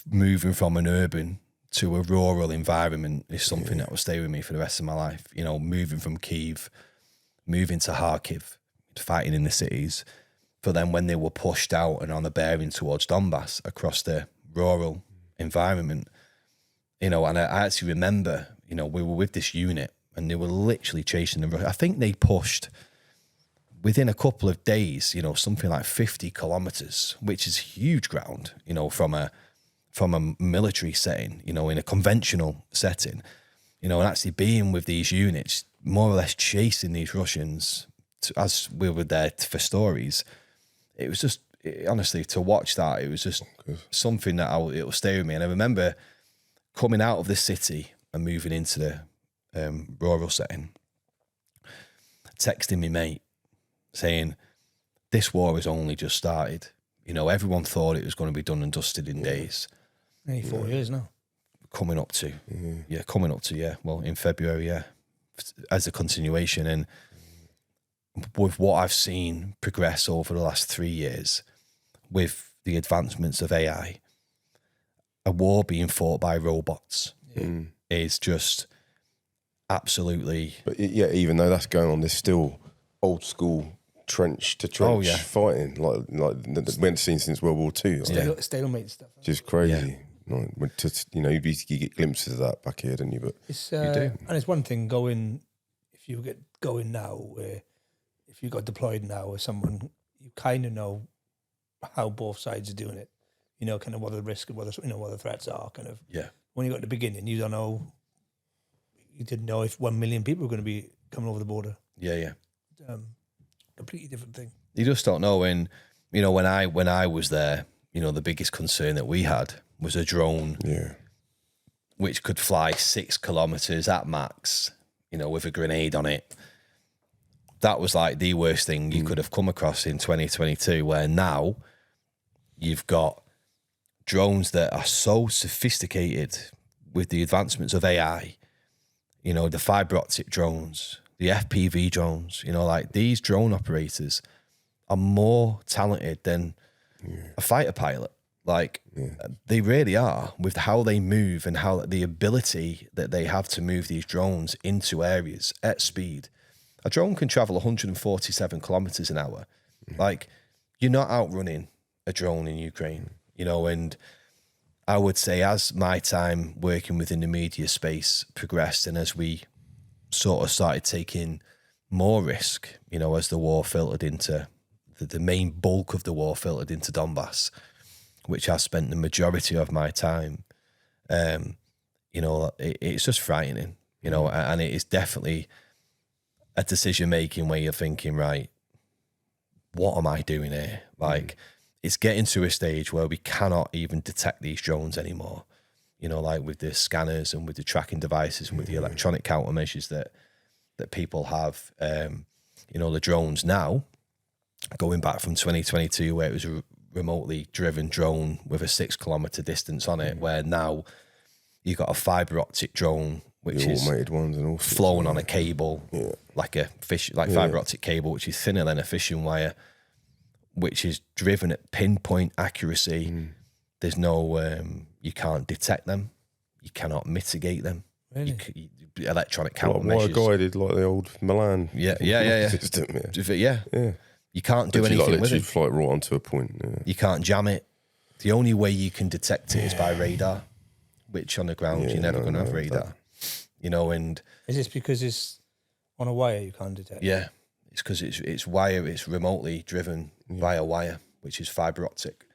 moving from an urban to a rural environment is something that will stay with me for the rest of my life. You know, moving from Kyiv, moving to Kharkiv, fighting in the cities, for then when they were pushed out and on the bearing towards Donbass across the rural environment, you know, and I actually remember, you know, we were with this unit and they were literally chasing them. I think they pushed within a couple of days, you know, something like 50 kilometers, which is huge ground, you know, from a military setting, you know, in a conventional setting, you know, and actually being with these units, more or less chasing these Russians as we were there for stories, it was just, honestly, to watch that, it was just something that it will stay with me. And I remember coming out of the city and moving into the rural setting, texting me mate saying, this war has only just started. You know, everyone thought it was going to be done and dusted in days. 4 years now. Coming up to, well, in February, as a continuation. And with what I've seen progress over the last 3 years, with the advancements of AI, a war being fought by robots is just absolutely... But even though that's going on, there's still old school trench to trench fighting, like we haven't seen since World War II. Stalemate stuff. Just crazy. You get glimpses of that back here, don't you? But it's, you do. And it's one thing if you get going now, if you got deployed now with someone, you kind of know how both sides are doing it. You know, kind of what the risk, what the threats are. Kind of. Yeah. When you got at the beginning, you don't know. You didn't know if 1 million people were going to be coming over the border. Yeah. Completely different thing. You just don't know. And when I was there, the biggest concern that we had was a drone, which could fly 6 kilometers at max, with a grenade on it. That was like the worst thing you could have come across in 2022. Where now you've got drones that are so sophisticated with the advancements of AI. The fiber optic drones, the FPV drones, like these drone operators are more talented than a fighter pilot. Like they really are, with how they move and how the ability that they have to move these drones into areas at speed. A drone can travel 147 kilometers an hour. Like, you're not outrunning a drone in Ukraine, and I would say as my time working within the media space progressed and as we sort of started taking more risk, as the war filtered into the main bulk of the war filtered into Donbass, which I spent the majority of my time, it's just frightening, and it is definitely a decision-making where you're thinking, right, what am I doing here? Like, it's getting to a stage where we cannot even detect these drones anymore, like with the scanners and with the tracking devices and with the electronic countermeasures that people have. The drones now, going back from 2022, where it was a remotely driven drone with a 6 kilometer distance on it, where now you got a fiber optic drone, which the is automated ones and all flown on a cable, like fiber optic cable, which is thinner than a fishing wire, which is driven at pinpoint accuracy. There's no, you can't detect them, you cannot mitigate them. Really? like Electronic countermeasures. wire guided, like the old Milan system. You can't do anything with it. Flight right onto a point. Yeah. You can't jam it. The only way you can detect it is by radar, which on the ground you're never going to have radar. And is this because it's on a wire you can't detect? Yeah, it's because it's wire. It's remotely driven via wire, which is fiber optic.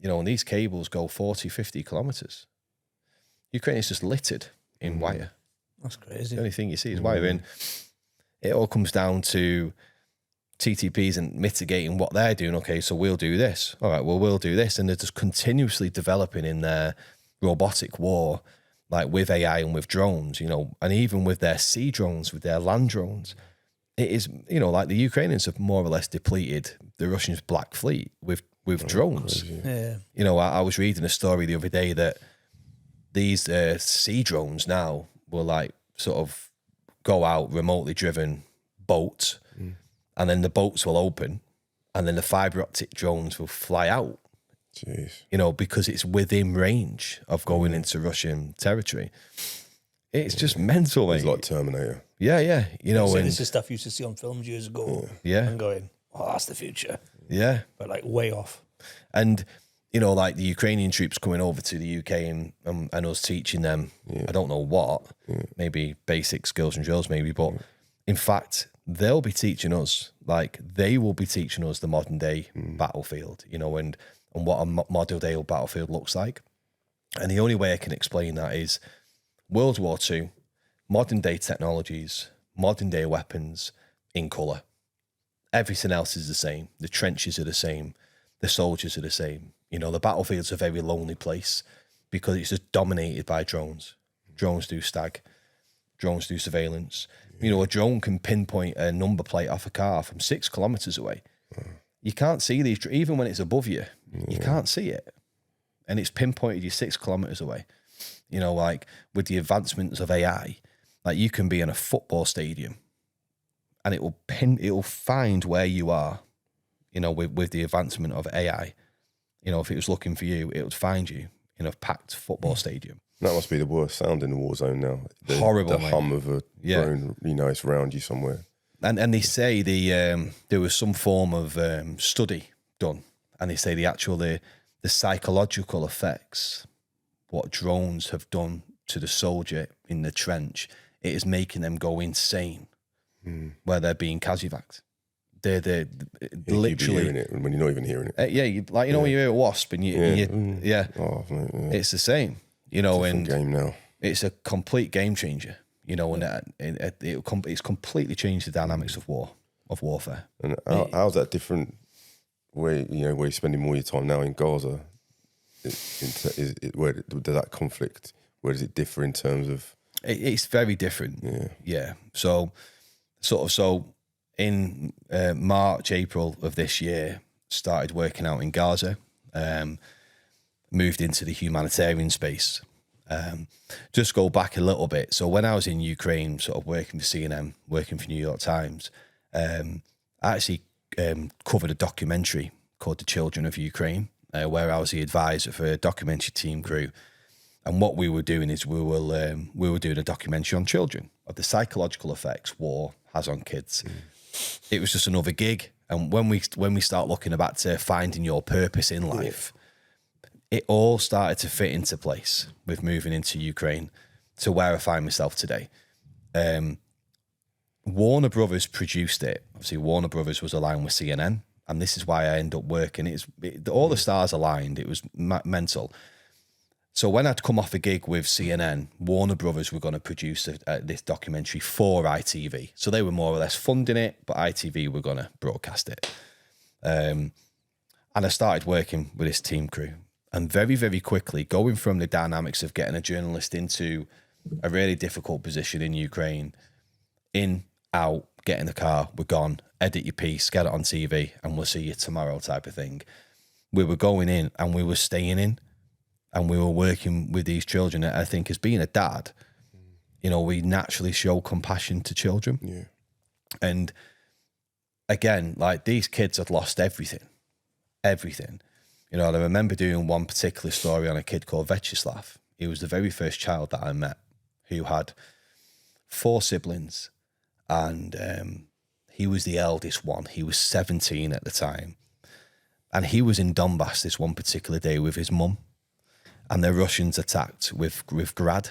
And these cables go 40, 50 kilometers. Ukraine is just littered in wire. That's crazy. The only thing you see is wire. And it all comes down to TTPs and mitigating what they're doing. Okay, so we'll do this. All right, well, we'll do this. And they're just continuously developing in their robotic war, like with AI and with drones, and even with their sea drones, with their land drones. It is, like the Ukrainians have more or less depleted the Russians' Black Fleet with drones. Yeah. I was reading a story the other day that these sea drones now will like sort of go out remotely driven boats, and then the boats will open, and then the fiber optic drones will fly out. Jeez. Because it's within range of going into Russian territory. It's just mental, mate. It's like Terminator. Yeah. This is stuff you used to see on films years ago. Yeah. And going, oh, that's the future. Yeah. But like way off. And, like the Ukrainian troops coming over to the UK and us teaching them, I don't know what, maybe basic skills and drills maybe, but in fact, they'll be teaching us, like they will be teaching us the modern day battlefield, and what a modern day battlefield looks like. And the only way I can explain that is World War II, modern day technologies, modern day weapons in colour. everything else is the same. The trenches are the same. The soldiers are the same. You know, the battlefield's a very lonely place because it's just dominated by drones. Drones do stag. Drones do surveillance. You know, a drone can pinpoint a number plate off a car from 6 kilometers away. You can't see these, even when it's above you. You can't see it. And it's pinpointed you 6 kilometers away. You know, like with the advancements of AI, like you can be in a football stadium and it will find where you are, you know, with the advancement of AI. You know, if it was looking for you, it would find you in a packed football stadium. That must be the worst sound in the war zone now. Horrible, the hum of a drone, you know, it's around you somewhere. And they say there was some form of study done, and they say the psychological effects, what drones have done to the soldier in the trench, it is making them go insane where they're being casevaced. They're literally hearing it when you're not even hearing it. When you hear a wasp and Oh, mate, it's the same. You know, and game now. It's a complete game changer. You know, and it's completely changed the dynamics of warfare. And how's that different? Where you're spending more of your time now in Gaza? Where does that conflict? Where does it differ in terms of? It's very different. Yeah. So in March, April of this year, started working out in Gaza. Moved into the humanitarian space. Just go back a little bit. So when I was in Ukraine, sort of working for CNN, working for New York Times, I actually covered a documentary called The Children of Ukraine, where I was the advisor for a documentary team crew. And what we were doing is we were doing a documentary on children, of the psychological effects war has on kids. It was just another gig. And when we start looking back to finding your purpose in life, it all started to fit into place with moving into Ukraine to where I find myself today. Warner Brothers produced it. Obviously, Warner Brothers was aligned with CNN, and this is why I ended up working. All the stars aligned. It was mental. So when I'd come off a gig with CNN, Warner Brothers were going to produce this documentary for ITV. So they were more or less funding it, but ITV were going to broadcast it. And I started working with this team crew. And very, very quickly, going from the dynamics of getting a journalist into a really difficult position in Ukraine, in, out, get in the car, we're gone, edit your piece, get it on TV, and we'll see you tomorrow type of thing. We were going in and we were staying in and we were working with these children. I think as being a dad, you know, we naturally show compassion to children. Yeah. And again, like these kids had lost everything. You know, and I remember doing one particular story on a kid called Vyacheslav. He was the very first child that I met who had 4 siblings, and he was the eldest one. He was 17 at the time. And he was in Donbass this one particular day with his mum, and the Russians attacked with Grad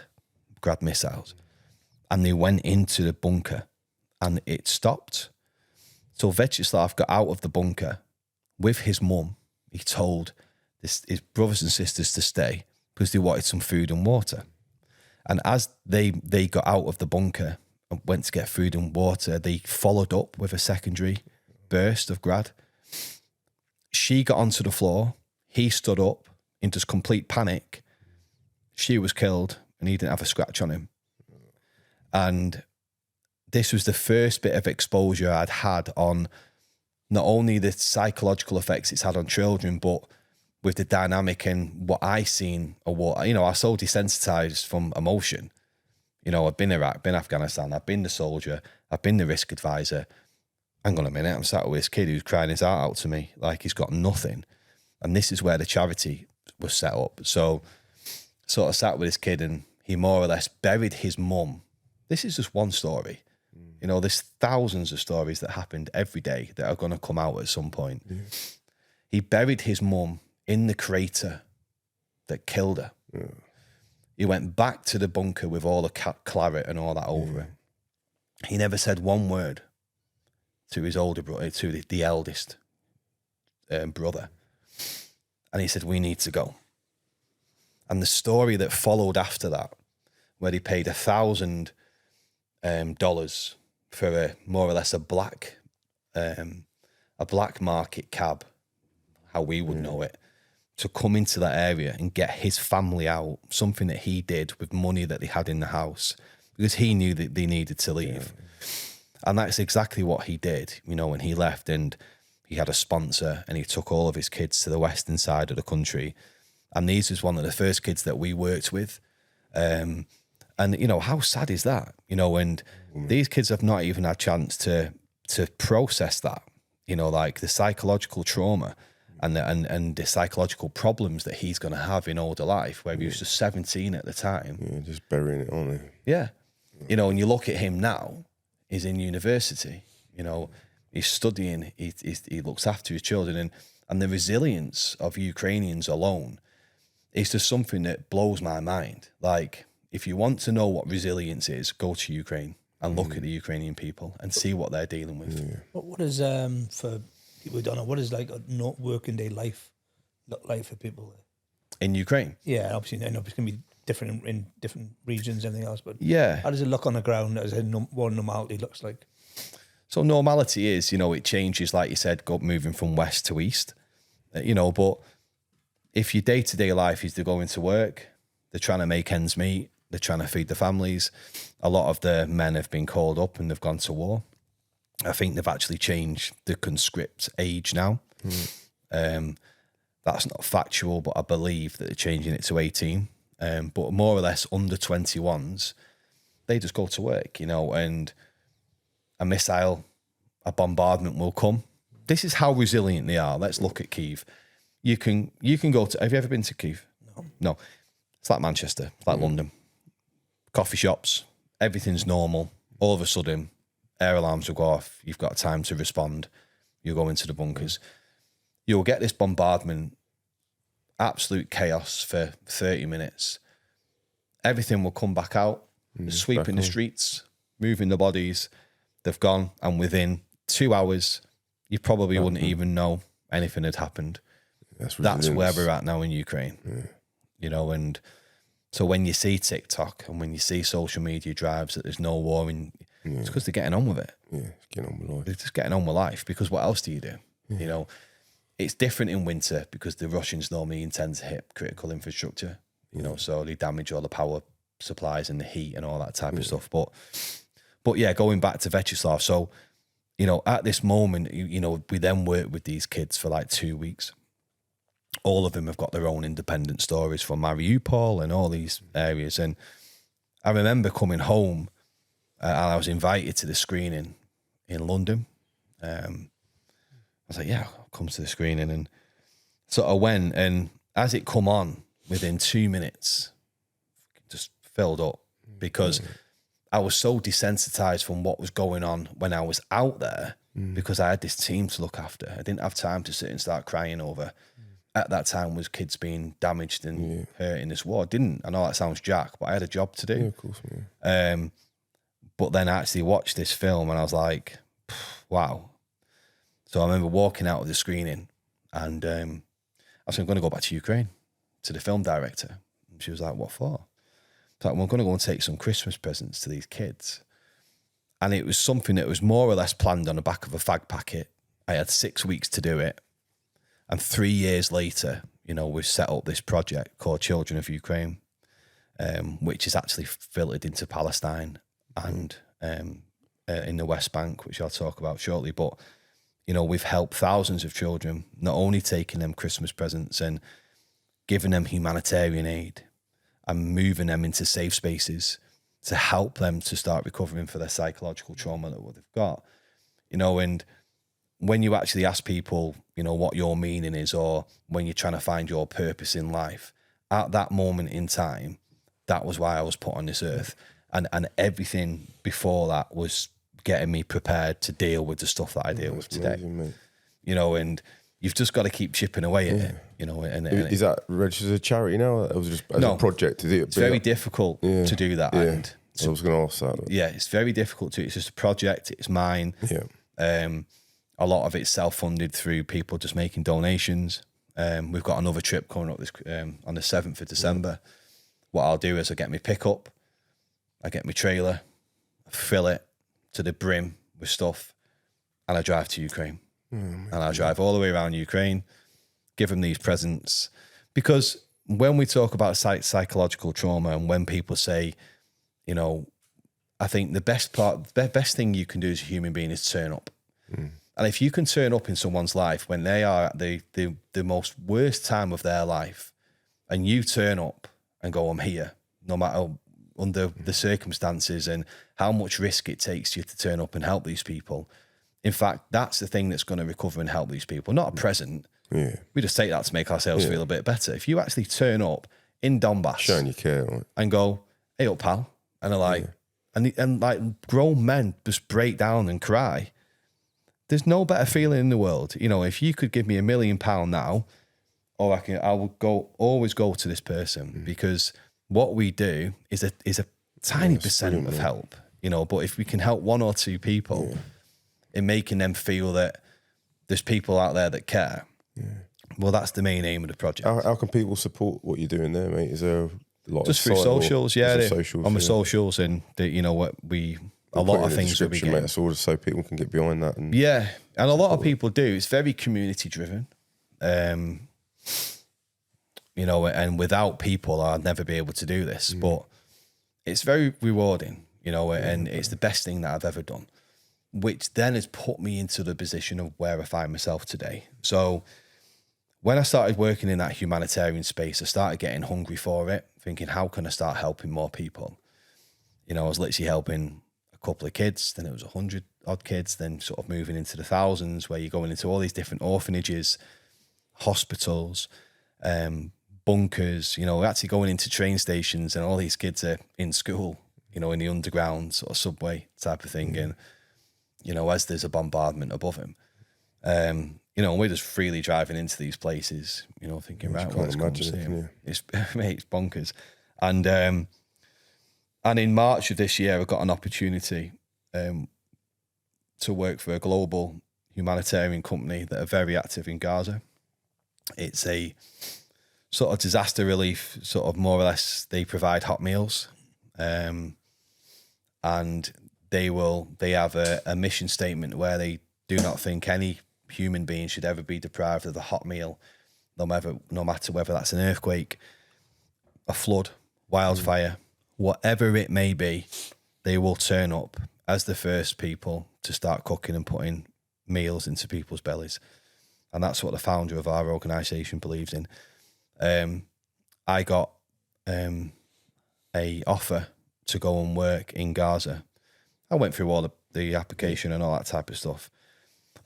missiles. And they went into the bunker and it stopped. So Vyacheslav got out of the bunker with his mum. He told his brothers and sisters to stay because they wanted some food and water. And as they got out of the bunker and went to get food and water, they followed up with a secondary burst of Grad. She got onto the floor. He stood up in just complete panic. She was killed and he didn't have a scratch on him. And this was the first bit of exposure I'd had on not only the psychological effects it's had on children, but with the dynamic and what I seen or what, you know, I was so desensitized from emotion. You know, I've been Iraq, been Afghanistan, I've been the soldier, I've been the risk advisor. Hang on a minute, I'm sat with this kid who's crying his heart out to me like he's got nothing. And this is where the charity was set up. So sort of sat with this kid and he more or less buried his mum. This is just one story. You know, there's thousands of stories that happened every day that are going to come out at some point. Yeah. He buried his mum in the crater that killed her. Yeah. He went back to the bunker with all the claret and all that over him. He never said one word to his older brother, to the eldest brother. And he said, we need to go. And the story that followed after that, where he paid $1,000 for more or less a black a black market cab, how we would know it, to come into that area and get his family out, something that he did with money that they had in the house, because he knew that they needed to leave. And that's exactly what he did, you know, when he left, and he had a sponsor and he took all of his kids to the western side of the country. And these was one of the first kids that we worked with. And, you know, how sad is that? You know, and these kids have not even had a chance to process that, you know, like the psychological trauma and the psychological problems that he's going to have in older life, where he was just 17 at the time. Yeah, just burying it on him. Yeah. You know, and you look at him now, he's in university, you know, he's studying, he looks after his children, and the resilience of Ukrainians alone is just something that blows my mind. Like, if you want to know what resilience is, go to Ukraine and look at the Ukrainian people and see what they're dealing with. Yeah. What is, for people who don't know, what is like a not working day life look like for people in Ukraine? Yeah, obviously, I know it's going to be different in different regions and everything else, but yeah, how does it look on the ground as what normality looks like? So normality is, you know, it changes, like you said, moving from west to east, you know, but if your day-to-day life is they're going to work, they're trying to make ends meet, they're trying to feed the families. A lot of the men have been called up and they've gone to war. I think they've actually changed the conscript age now. That's not factual, but I believe that they're changing it to 18. But more or less under 21s, they just go to work, you know, and a missile, a bombardment will come. This is how resilient they are. Let's look at Kyiv. You can go to, have you ever been to Kyiv? No. It's like Manchester, it's like London. Coffee shops, everything's normal. All of a sudden, air alarms will go off. You've got time to respond. You go into the bunkers. You'll get this bombardment, absolute chaos for 30 minutes. Everything will come back out, sweeping the streets, moving the bodies. They've gone, and within 2 hours, you probably wouldn't even know anything had happened. That's where we're at now in Ukraine. Yeah. You know, and so when you see TikTok and when you see social media drives that there's no war in, it's because they're getting on with it. Yeah, getting on with life. They're just getting on with life, because what else do you do? Yeah. You know, it's different in winter because the Russians normally intend to hit critical infrastructure, you know, so they damage all the power supplies and the heat and all that type of stuff. But yeah, going back to Vyacheslav, so, you know, at this moment, you know, we then worked with these kids for like 2 weeks. All of them have got their own independent stories from Mariupol and all these areas. And I remember coming home and I was invited to the screening in London. I was like, yeah, I'll come to the screening. And so I went, and as it come on, within 2 minutes, just filled up, because I was so desensitized from what was going on when I was out there, because I had this team to look after. I didn't have time to sit and start crying over. At that time was kids being damaged and hurt in this war. I know that sounds jack, but I had a job to do. Yeah, of course, man. But then I actually watched this film and I was like, wow. So I remember walking out of the screening, and I was like, I'm going to go back to Ukraine, to the film director. And she was like, what for? I was like, well, I'm going to go and take some Christmas presents to these kids. And it was something that was more or less planned on the back of a fag packet. I had 6 weeks to do it. And 3 years later, you know, we've set up this project called Children of Ukraine, which is actually filtered into Palestine and in the West Bank, which I'll talk about shortly. But, you know, we've helped thousands of children, not only taking them Christmas presents and giving them humanitarian aid and moving them into safe spaces to help them to start recovering for their psychological trauma that they've got, you know. And when you actually ask people, you know, what your meaning is, or when you're trying to find your purpose in life, at that moment in time, that was why I was put on this earth. And everything before that was getting me prepared to deal with the stuff that I deal with today. Amazing, you know, and you've just got to keep chipping away at it, you know. And is that registered as a charity now? It was just as a project? Is it? It's very difficult to do that. Yeah. And I was going to ask that. Yeah, it's very difficult to. It's just a project. It's mine. Yeah. A lot of it's self-funded through people just making donations. We've got another trip coming up this on the 7th of December. What I'll do is I get my pickup, I get my trailer, I fill it to the brim with stuff, and I drive to Ukraine. And I drive all the way around Ukraine, give them these presents. Because when we talk about psychological trauma and when people say, you know, I think the best thing you can do as a human being is turn up. And if you can turn up in someone's life when they are at the most worst time of their life, and you turn up and go, I'm here, no matter under the circumstances and how much risk it takes you to turn up and help these people. In fact, that's the thing that's going to recover and help these people, not a present. Yeah. We just take that to make ourselves feel a bit better. If you actually turn up in Donbass, showing you care, right? And go, hey up pal, and they're like, and like grown men just break down and cry. There's no better feeling in the world. You know, if you could give me £1 million now, or I will always go to this person, because what we do is a tiny percent of help, you know, but if we can help one or two people in making them feel that there's people out there that care, well, that's the main aim of the project. How can people support what you're doing there, mate? Is there a lot just of through socials? Yeah, on the yeah. socials, and you know what a lot of things will be getting, mate, so people can get behind that. And and a lot of people do. It's very community driven. You know, and without people, I'd never be able to do this. But it's very rewarding, you know, and it's the best thing that I've ever done, which then has put me into the position of where I find myself today. So when I started working in that humanitarian space, I started getting hungry for it, thinking, how can I start helping more people? You know, I was literally helping a couple of kids, then it was 100 odd kids, then sort of moving into the thousands, where you're going into all these different orphanages, hospitals, bunkers, you know, actually going into train stations, and all these kids are in school, you know, in the underground sort of subway type of thing. And, you know, as there's a bombardment above him, you know, and we're just freely driving into these places, you know, thinking, right, well, let's go and see him. It's bonkers. And in March of this year, I got an opportunity to work for a global humanitarian company that are very active in Gaza. It's a sort of disaster relief, sort of more or less. They provide hot meals, and they have a mission statement where they do not think any human being should ever be deprived of the hot meal, no matter whether that's an earthquake, a flood, wildfire, whatever it may be. They will turn up as the first people to start cooking and putting meals into people's bellies. And that's what the founder of our organisation believes in. I got a offer to go and work in Gaza. I went through all the application and all that type of stuff.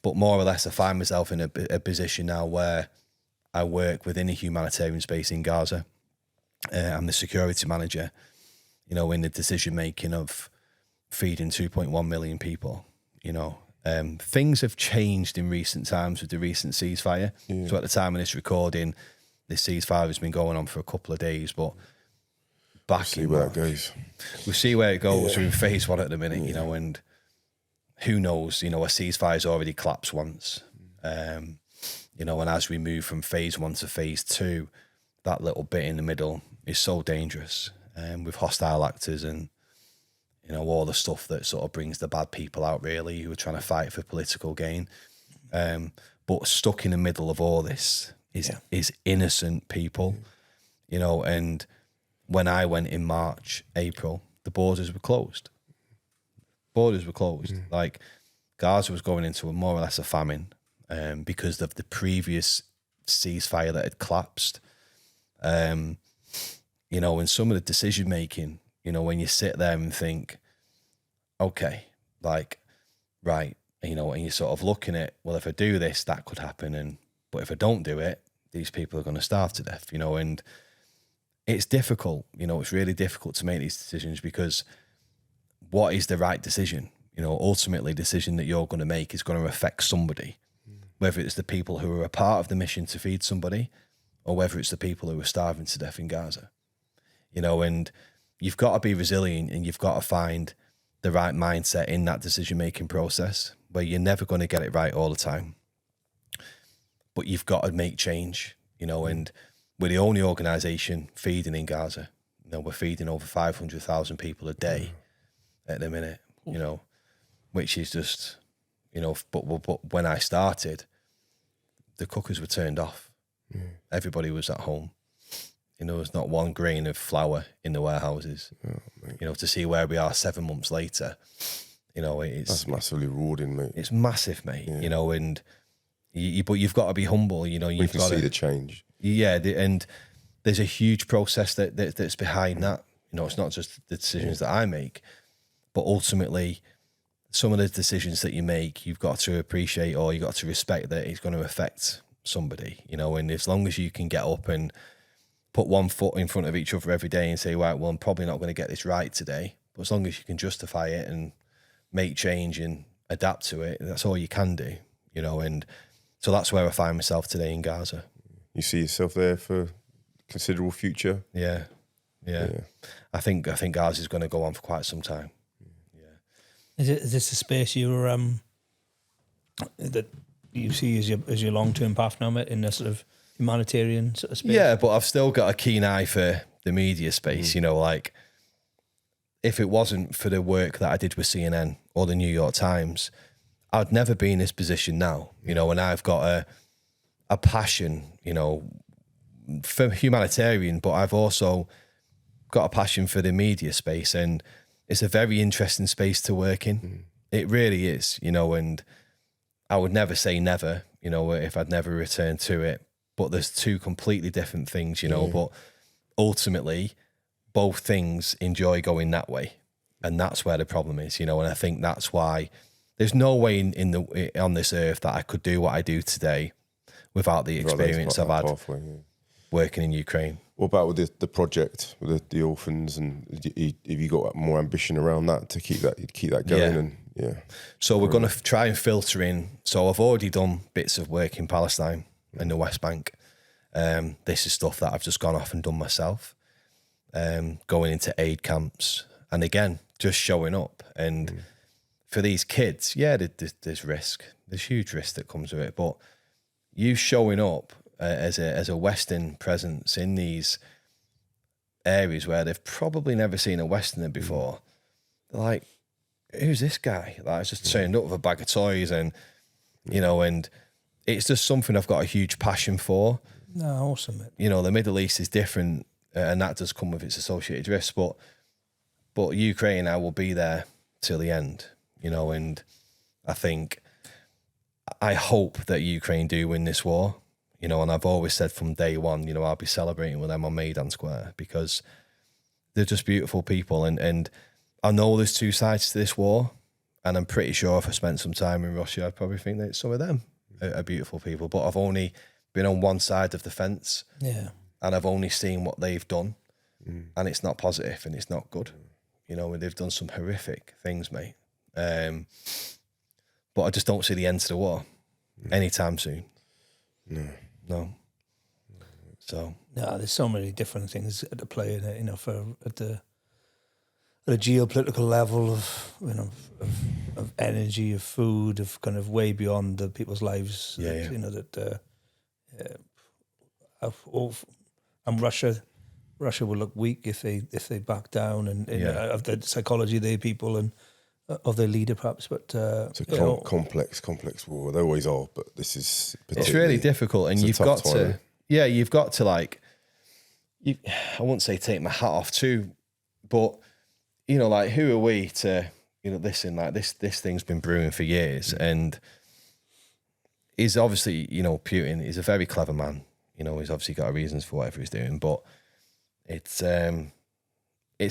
But more or less, I find myself in a position now where I work within a humanitarian space in Gaza. I'm the security manager, you know, in the decision-making of feeding 2.1 million people, you know. Things have changed in recent times with the recent ceasefire. Yeah. So at the time of this recording, this ceasefire has been going on for a couple of days, but back we'll see where it goes. We'll see where it goes. Yeah. We're in phase 1 at the minute, you know, and who knows, you know, a ceasefire's already collapsed once. You know, and as we move from phase 1 to phase 2, that little bit in the middle is so dangerous, with hostile actors and, you know, all the stuff that sort of brings the bad people out, really, who are trying to fight for political gain. But stuck in the middle of all this is innocent people, you know. And when I went in March, April, the borders were closed. Like, Gaza was going into more or less a famine because of the previous ceasefire that had collapsed. You know, and some of the decision making, you know, when you sit there and think, okay, like, right, you know, and you're sort of looking at, well, if I do this, that could happen. But if I don't do it, these people are going to starve to death, you know. And it's difficult, you know, it's really difficult to make these decisions, because what is the right decision? You know, ultimately, the decision that you're going to make is going to affect somebody, whether it's the people who are a part of the mission to feed somebody, or whether it's the people who are starving to death in Gaza. You know, and you've got to be resilient, and you've got to find the right mindset in that decision-making process, where you're never going to get it right all the time. But you've got to make change, you know, and we're the only organisation feeding in Gaza. You know, we're feeding over 500,000 people a day at the minute, you know, which is just, you know, but when I started, the cookers were turned off. Everybody was at home. You know, there was not one grain of flour in the warehouses. You know, to see where we are 7 months later, you know, that's massively rewarding, mate. It's massive, mate. You know, and but you've got to be humble. You know, you've got to see the change. Yeah, and there's a huge process that's behind that. You know, it's not just the decisions that I make, but ultimately, some of the decisions that you make, you've got to appreciate, or you've got to respect that it's going to affect somebody. You know, and as long as you can get up and put one foot in front of each other every day and say, right, well, I'm probably not going to get this right today, but as long as you can justify it and make change and adapt to it, that's all you can do, you know. And so that's where I find myself today in Gaza. You see yourself there for considerable future? Yeah. I think Gaza is going to go on for quite some time. Yeah. Is this a space that you see as your long-term path now, mate, in the sort of humanitarian sort of space? Yeah, but I've still got a keen eye for the media space. You know, like, if it wasn't for the work that I did with CNN or the New York Times, I'd never be in this position now, you know. And I've got a passion, you know, for humanitarian, but I've also got a passion for the media space, and it's a very interesting space to work in. It really is, you know, and I would never say never, you know, if I'd never returned to it. But there's two completely different things, you know, but ultimately both things enjoy going that way. And that's where the problem is, you know, and I think that's why there's no way on this earth that I could do what I do today without the experience I've had working in Ukraine. What about with the project, with the orphans, and have you got more ambition around that to keep that going? Yeah. So we're going to try and filter in. So I've already done bits of work in Palestine and the West Bank. This is stuff that I've just gone off and done myself. Going into aid camps, and again, just showing up. And for these kids, there's risk. There's huge risk that comes with it. But you showing up as a Western presence in these areas where they've probably never seen a Westerner before, they're like, who's this guy? Like, it's just turned up with a bag of toys, and you know, and it's just something I've got a huge passion for. No, awesome, mate. You know, the Middle East is different, and that does come with its associated risks. But Ukraine, I will be there till the end. You know, and I hope that Ukraine do win this war. You know, and I've always said from day one, you know, I'll be celebrating with them on Maidan Square, because they're just beautiful people. And I know there's two sides to this war, and I'm pretty sure if I spent some time in Russia, I'd probably think that some of them are beautiful people. But I've only been on one side of the fence, and I've only seen what they've done, and it's not positive and it's not good. You know, and they've done some horrific things, mate. But I just don't see the end to the war anytime soon. No. So no, there's so many different things at play in it, you know, at a geopolitical level of energy, of food, of kind of way beyond the people's lives. You know, that and Russia will look weak if they back down, and of the psychology of their people and of their leader, perhaps. But it's a complex war. They always are, but this is it's really difficult, and you've got to like, I wouldn't say take my hat off too, but you know, like, who are we to, you know, listen, like this thing's been brewing for years, and he's obviously, you know, Putin is a very clever man. You know, he's obviously got reasons for whatever he's doing, but it's a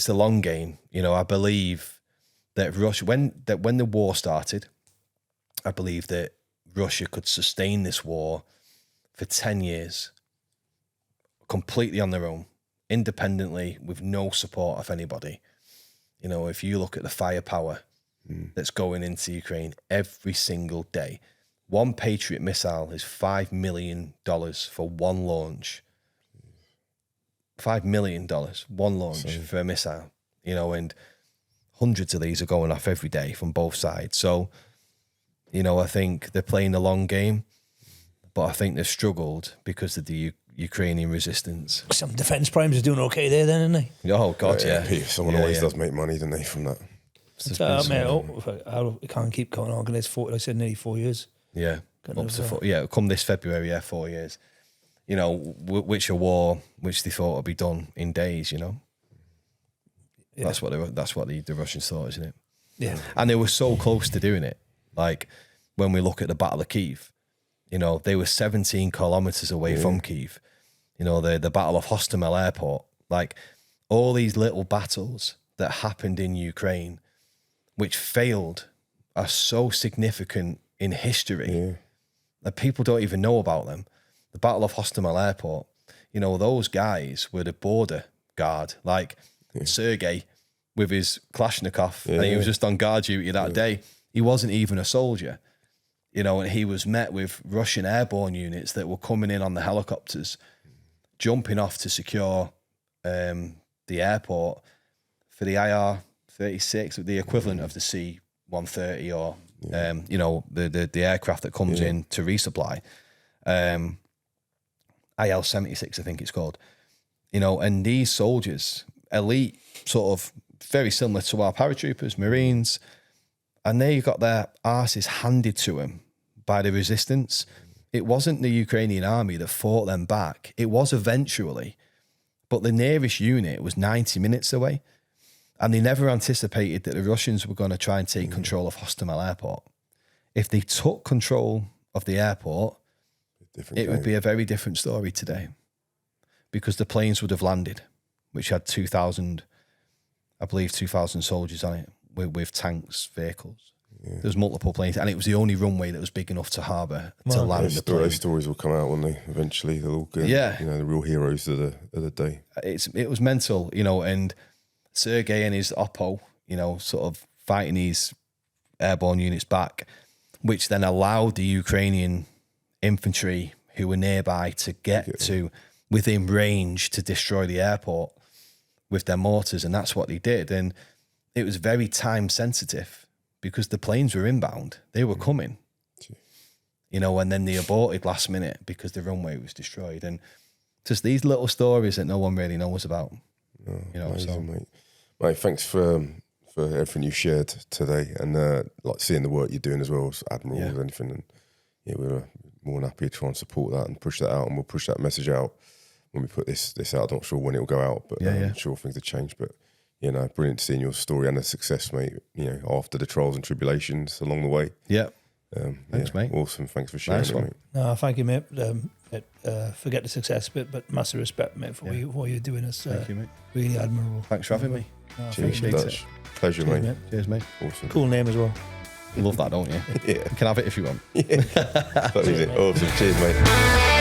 long game. You know, I believe that Russia, when the war started, I believe that Russia could sustain this war for 10 years completely on their own, independently, with no support of anybody. You know, if you look at the firepower that's going into Ukraine every single day, one Patriot missile is $5 million for one launch. $5 million, one launch for a missile, you know, and hundreds of these are going off every day from both sides. So, you know, I think they're playing the long game, but I think they've struggled because of the Ukrainian resistance. Some defence primes are doing okay there then, aren't they? Oh, God, yeah. Someone always does make money, don't they, from that? I can't keep going on. It's 40. I said nearly 4 years. Yeah, come this February, 4 years. You know, which a war which they thought would be done in days. You know, that's what the Russians thought, isn't it? Yeah, and they were so close to doing it. Like when we look at the Battle of Kyiv, you know, they were 17 kilometers away from Kyiv. You know, the Battle of Hostomel Airport, like all these little battles that happened in Ukraine, which failed, are so significant in history that people don't even know about them. The Battle of Hostomel Airport, you know, those guys were the border guard, like Sergei with his Kalashnikov, and he was just on guard duty that day. He wasn't even a soldier, you know, and he was met with Russian airborne units that were coming in on the helicopters, jumping off to secure the airport for the IR-36, the equivalent of the C-130 or, you know, the aircraft that comes in to resupply. IL-76, I think it's called. You know, and these soldiers, elite, sort of very similar to our paratroopers, Marines, and they got their arses handed to them by the resistance. It wasn't the Ukrainian army that fought them back. It was eventually, but the nearest unit was 90 minutes away. And they never anticipated that the Russians were going to try and take control of Hostomel Airport. If they took control of the airport, it would be a very different story today, because the planes would have landed, which had 2,000 soldiers on it with tanks, vehicles. Yeah. There's multiple planes, and it was the only runway that was big enough to harbour to land the plane. Those stories will come out, won't they? Eventually, they'll all get, you know, the real heroes of the day. It was mental, you know, and Sergei and his Oppo, you know, sort of fighting these airborne units back, which then allowed the Ukrainian infantry who were nearby to get to within range to destroy the airport with their mortars, and that's what they did. And it was very time sensitive because the planes were inbound, they were coming, you know, and then they aborted last minute because the runway was destroyed. And just these little stories that no one really knows about. Oh, you know, amazing, mate, thanks for everything you shared today, and like seeing the work you're doing as well as Admiral or anything. And we're more than happy to try and support that and push that out, and we'll push that message out when we put this out. I'm not sure when it will go out, but I'm sure things have changed. But you know, brilliant seeing your story and the success, mate. You know, after the trials and tribulations along the way. Yeah. Thanks, mate. Awesome. Thanks for sharing it, mate. No, thank you, mate. Forget the success bit, but massive respect, mate, for what you're doing. Thank you, mate. Really admirable. Thanks for having me. No, cheers, Dutch. Pleasure, mate. Cheers, mate. Awesome. Cool name as well. You love that, don't you? Yeah. You can have it if you want. That was it. Awesome. Cheers, mate.